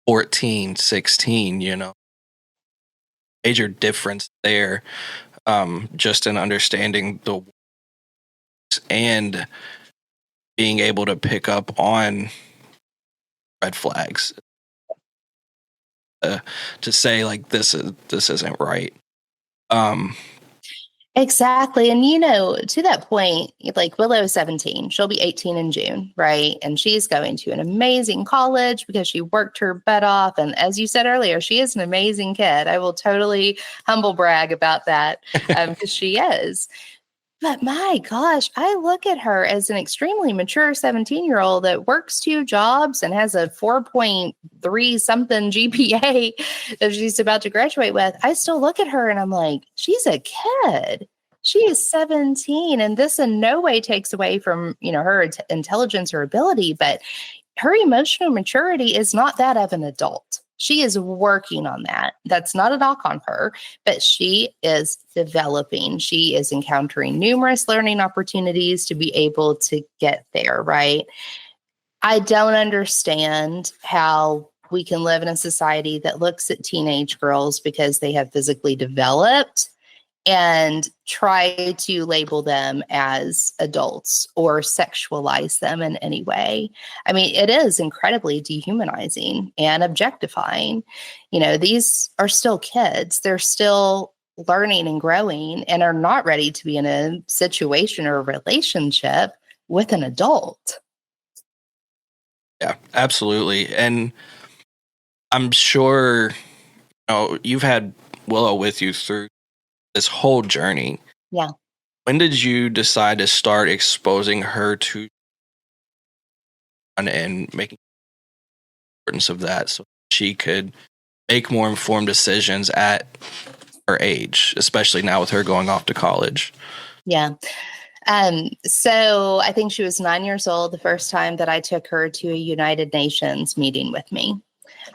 14, 16, major difference there. Just in understanding the and being able to pick up on red flags to say like this isn't right. Exactly. And, to that point, like Willow's 17, she'll be 18 in June, right? And she's going to an amazing college because she worked her butt off. And as you said earlier, she is an amazing kid. I will totally humble brag about that because she is. But my gosh, I look at her as an extremely mature 17-year-old that works 2 jobs and has a 4.3 something GPA that she's about to graduate with. I still look at her and I'm like, she's a kid. She is 17. And this in no way takes away from, her intelligence or ability, but her emotional maturity is not that of an adult. She is working on that. That's not a knock on her, but she is developing. She is encountering numerous learning opportunities to be able to get there, right? I don't understand how we can live in a society that looks at teenage girls because they have physically developed and try to label them as adults or sexualize them in any way. I mean, it is incredibly dehumanizing and objectifying. These are still kids. They're still learning and growing and are not ready to be in a situation or a relationship with an adult. Yeah, absolutely. And I'm sure you've had Willow with you through this whole journey. Yeah. When did you decide to start exposing her to and making importance of that so she could make more informed decisions at her age, especially now with her going off to college? Yeah. So I think she was 9 years old the first time that I took her to a United Nations meeting with me.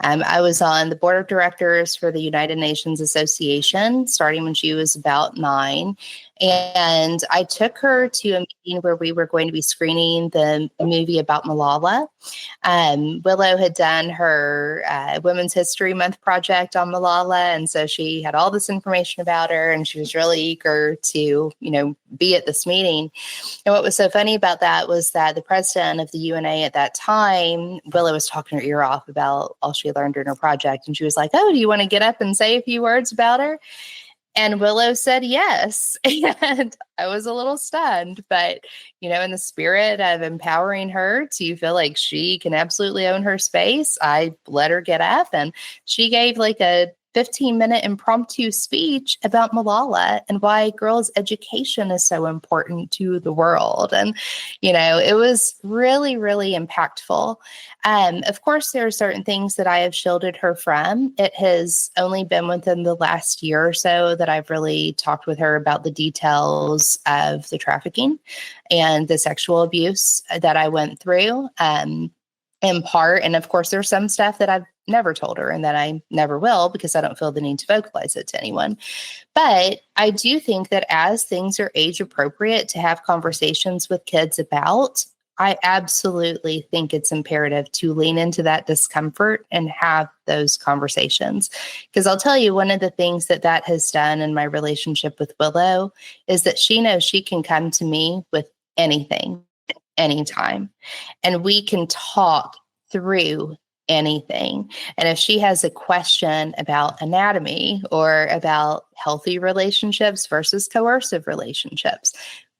I was on the board of directors for the United Nations Association, starting when she was about 9. And I took her to a meeting where we were going to be screening the movie about Malala. Willow had done her Women's History Month project on Malala. And so she had all this information about her, and she was really eager to, be at this meeting. And what was so funny about that was that the president of the UNA at that time, Willow, was talking her ear off about all she learned in her project. And she was like, "Oh, do you want to get up and say a few words about her?" And Willow said yes. And I was a little stunned, but, in the spirit of empowering her to feel like she can absolutely own her space, I let her get up, and she gave like a 15-minute impromptu speech about Malala and why girls' education is so important to the world. And, it was really, really impactful. Of course, there are certain things that I have shielded her from. It has only been within the last year or so that I've really talked with her about the details of the trafficking and the sexual abuse that I went through. In part. And of course, there's some stuff that I've never told her and that I never will because I don't feel the need to vocalize it to anyone. But I do think that as things are age appropriate to have conversations with kids about, I absolutely think it's imperative to lean into that discomfort and have those conversations. Because I'll tell you, one of the things that has done in my relationship with Willow is that she knows she can come to me with anything, anytime, and we can talk through anything. And if she has a question about anatomy or about healthy relationships versus coercive relationships,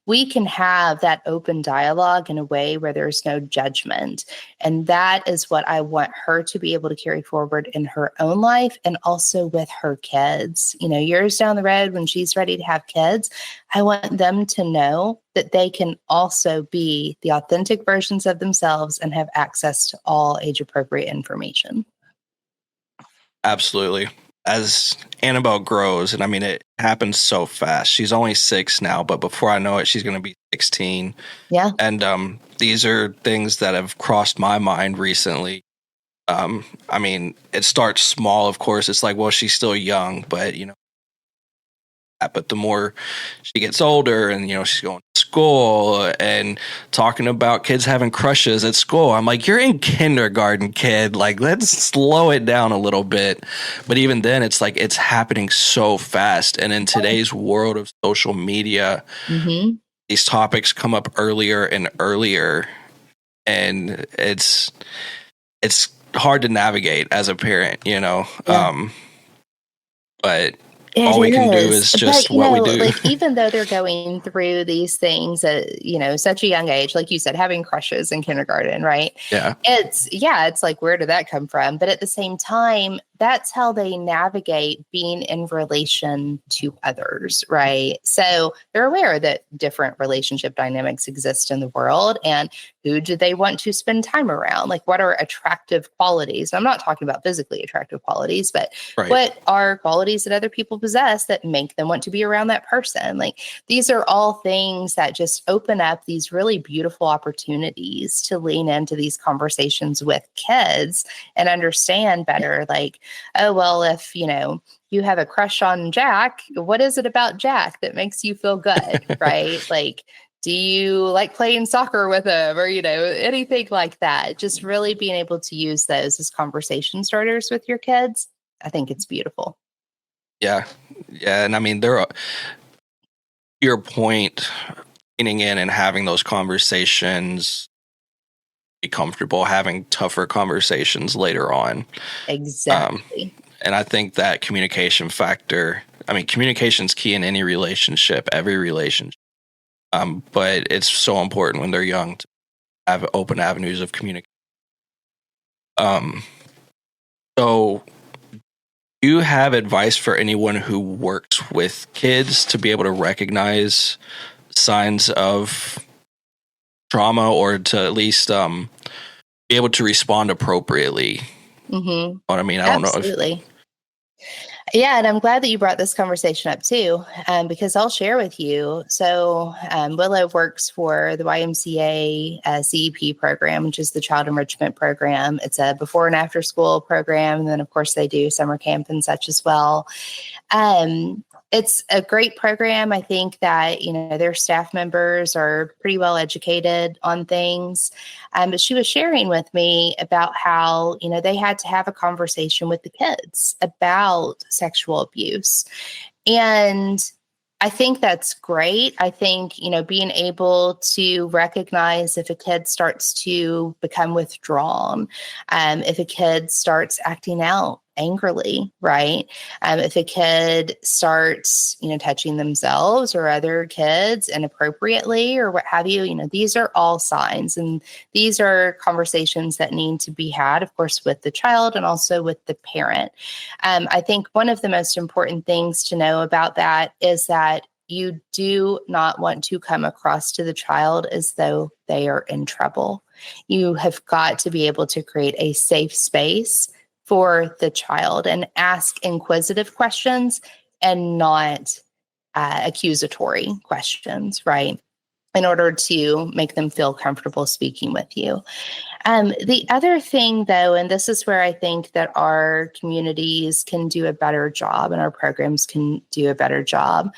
we can have that open dialogue in a way where there's no judgment. And that is what I want her to be able to carry forward in her own life and also with her kids. Years down the road when she's ready to have kids, I want them to know that they can also be the authentic versions of themselves and have access to all age-appropriate information. Absolutely. As Annabelle grows, and I mean, it happens so fast. She's only 6 now, but before I know it, she's going to be 16. Yeah. And these are things that have crossed my mind recently. I mean, it starts small, of course. It's like, well, she's still young, but, but the more she gets older and, she's going to school and talking about kids having crushes at school, I'm like, you're in kindergarten, kid. Like, let's slow it down a little bit. But even then, it's like it's happening so fast. And in today's world of social media, these topics come up earlier and earlier. And it's hard to navigate as a parent, but all we can do is just what we do. Like, even though they're going through these things at, such a young age, like you said, having crushes in kindergarten, right? Yeah. It's like, where did that come from? But at the same time, that's how they navigate being in relation to others, right? So they're aware that different relationship dynamics exist in the world, and who do they want to spend time around? Like, what are attractive qualities? I'm not talking about physically attractive qualities, but what are qualities that other people possess that make them want to be around that person? Like, these are all things that just open up these really beautiful opportunities to lean into these conversations with kids and understand better. Like, oh, well, if, you have a crush on Jack, what is it about Jack that makes you feel good, right? Like, do you like playing soccer with him or, anything like that? Just really being able to use those as conversation starters with your kids. I think it's beautiful. Yeah. Yeah. And I mean, your point, leaning in and having those conversations, be comfortable having tougher conversations later on. Exactly. And I think that communication factor, communication's key in any relationship, every relationship. But it's so important when they're young to have open avenues of communication. So do you have advice for anyone who works with kids to be able to recognize signs of trauma, or to at least be able to respond appropriately? Mm-hmm. What I mean, I don't know. Absolutely. Yeah, and I'm glad that you brought this conversation up too, because I'll share with you. So Willow works for the YMCA CEP program, which is the Child Enrichment Program. It's a before and after school program. And then, of course, they do summer camp and such as well. It's a great program. I think that, their staff members are pretty well educated on things. But she was sharing with me about how, they had to have a conversation with the kids about sexual abuse. And I think that's great. I think, being able to recognize if a kid starts to become withdrawn, if a kid starts acting out angrily, right? If a kid starts, touching themselves or other kids inappropriately or what have you, these are all signs. And these are conversations that need to be had, of course, with the child and also with the parent. I think one of the most important things to know about that is that you do not want to come across to the child as though they are in trouble. You have got to be able to create a safe space for the child and ask inquisitive questions and not accusatory questions, right? In order to make them feel comfortable speaking with you. The other thing, though, and this is where I think that our communities can do a better job and our programs can do a better job,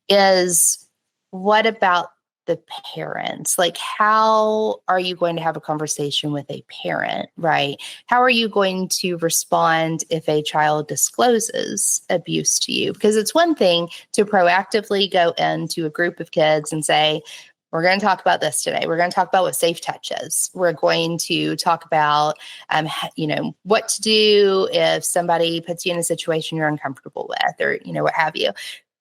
is what about the parents? Like, how are you going to have a conversation with a parent, right? How are you going to respond if a child discloses abuse to you? Because it's one thing to proactively go into a group of kids and say, we're going to talk about this today. We're going to talk about what safe touch is. We're going to talk about, what to do if somebody puts you in a situation you're uncomfortable with, or, what have you.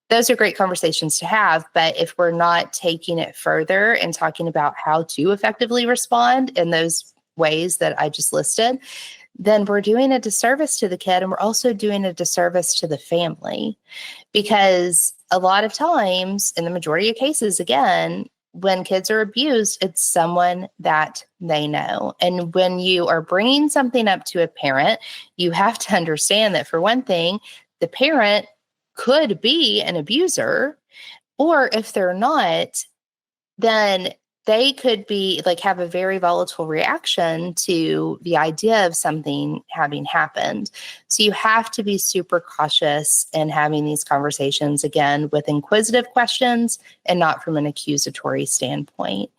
Those are great conversations to have, but if we're not taking it further and talking about how to effectively respond in those ways that I just listed, then we're doing a disservice to the kid, and we're also doing a disservice to the family. Because a lot of times, in the majority of cases, again, when kids are abused, it's someone that they know. And when you are bringing something up to a parent, you have to understand that, for one thing, the parent could be an abuser, or if they're not, then they could be have a very volatile reaction to the idea of something having happened. So you have to be super cautious in having these conversations, again, with inquisitive questions and not from an accusatory standpoint.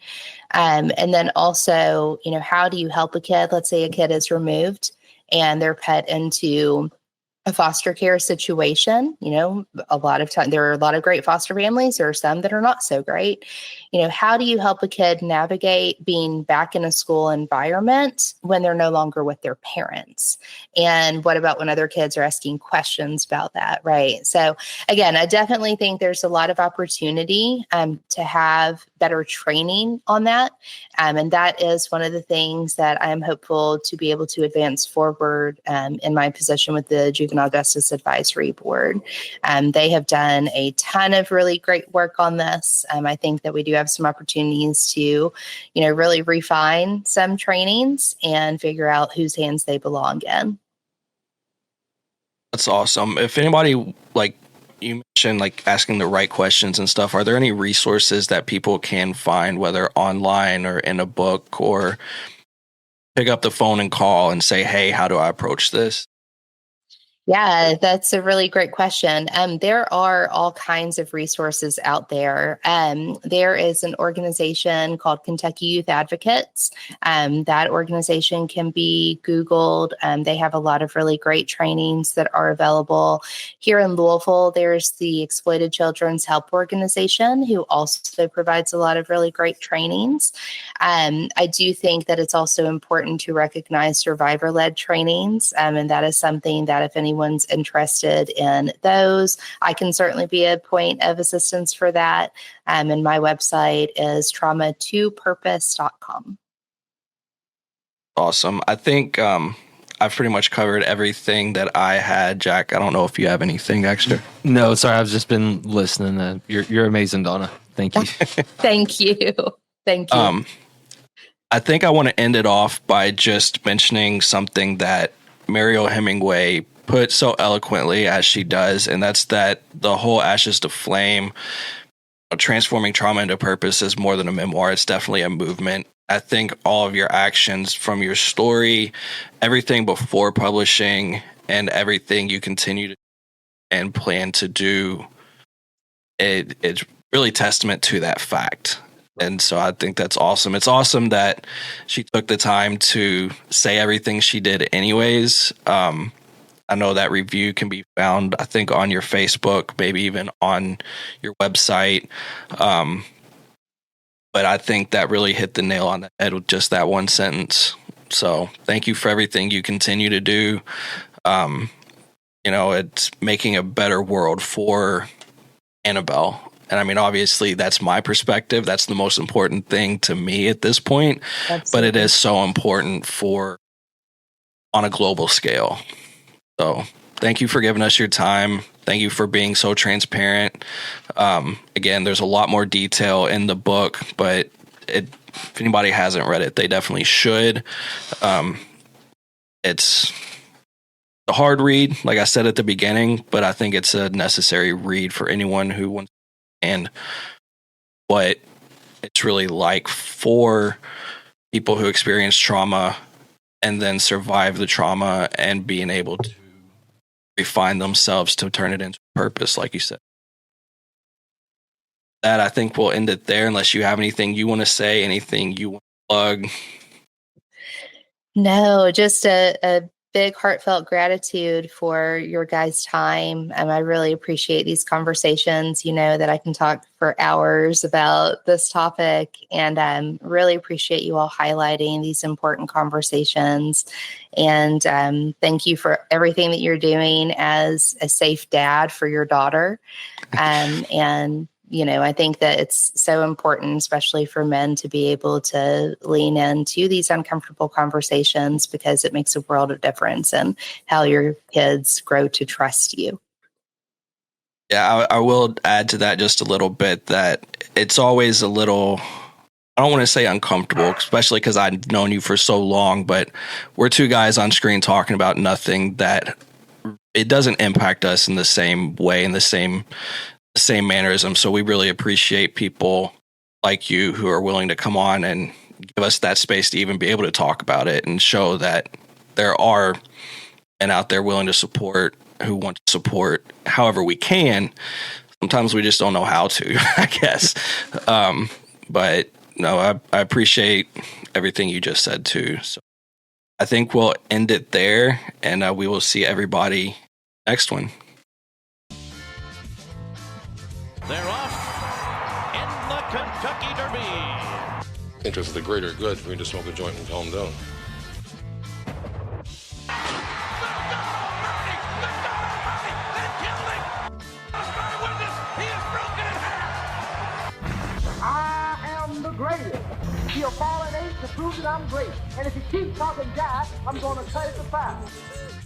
And then also, how do you help a kid? Let's say a kid is removed and they're put into a foster care situation. A lot of time, there are a lot of great foster families. There are some that are not so great. How do you help a kid navigate being back in a school environment when they're no longer with their parents? And what about when other kids are asking questions about that, right? So again, I definitely think there's a lot of opportunity to have better training on that. And that is one of the things that I am hopeful to be able to advance forward in my position with the Juvenile Justice Advisory Board. They have done a ton of really great work on this. I think that we do have some opportunities to, really refine some trainings and figure out whose hands they belong in. That's awesome. If anybody, like you mentioned, like asking the right questions and stuff, are there any resources that people can find, whether online or in a book, or pick up the phone and call and say, hey, how do I approach this? Yeah, that's a really great question. There are all kinds of resources out there. There is an organization called Kentucky Youth Advocates. That organization can be Googled. They have a lot of really great trainings that are available. Here in Louisville, there's the Exploited Children's Help Organization, who also provides a lot of really great trainings. I do think that it's also important to recognize survivor-led trainings, and that is something that if anyone's interested in those, I can certainly be a point of assistance for that. And my website is trauma2purpose.com. Awesome. I think I've pretty much covered everything that I had. Jack, I don't know if you have anything extra. No, sorry. I've just been listening. You're amazing, Donna. Thank you. Thank you. Thank you. I think I want to end it off by just mentioning something that Mariel Hemingway put so eloquently as she does, and that's that the whole Ashes to Flame, transforming trauma into purpose, is more than a memoir. It's definitely a movement. I think all of your actions, from your story, everything before publishing, and everything you continue to and plan to do, it's really testament to that fact. And so I think that's awesome. It's awesome that she took the time to say everything she did anyways. I know that review can be found, I think, on your Facebook, maybe even on your website. But I think that really hit the nail on the head with just that one sentence. So thank you for everything you continue to do. It's making a better world for Annabelle. And I mean, obviously, that's my perspective. That's the most important thing to me at this point. Absolutely. But it is so important on a global scale. So thank you for giving us your time. Thank you for being so transparent. Again, there's a lot more detail in the book, but if anybody hasn't read it, they definitely should. It's a hard read, like I said at the beginning, but I think it's a necessary read for anyone who wants to understand what it's really like for people who experience trauma and then survive the trauma and being able to refine themselves to turn it into purpose, like you said. That, I think we'll end it there, unless you have anything you want to say, anything you want to plug. No, just a big heartfelt gratitude for your guys' time. I really appreciate these conversations. That I can talk for hours about this topic, and really appreciate you all highlighting these important conversations. And thank you for everything that you're doing as a safe dad for your daughter. And I think that it's so important, especially for men, to be able to lean into these uncomfortable conversations, because it makes a world of difference in how your kids grow to trust you. Yeah, I will add to that just a little bit, that it's always a little, I don't want to say uncomfortable, especially because I've known you for so long, but we're two guys on screen talking about nothing that it doesn't impact us in the same way, in the same mannerism. So we really appreciate people like you who are willing to come on and give us that space to even be able to talk about it and show that there are men out there willing to support, who want to support however we can. Sometimes we just don't know how to, I guess. But no, I appreciate everything you just said too. So I think we'll end it there, and we will see everybody next one. They're off in the Kentucky Derby. Interest of the greater good for me to smoke a joint and calm down. I am greatest. Be a fallen ape to prove that I'm great. And if you keep talking jive, I'm gonna cut it to 5.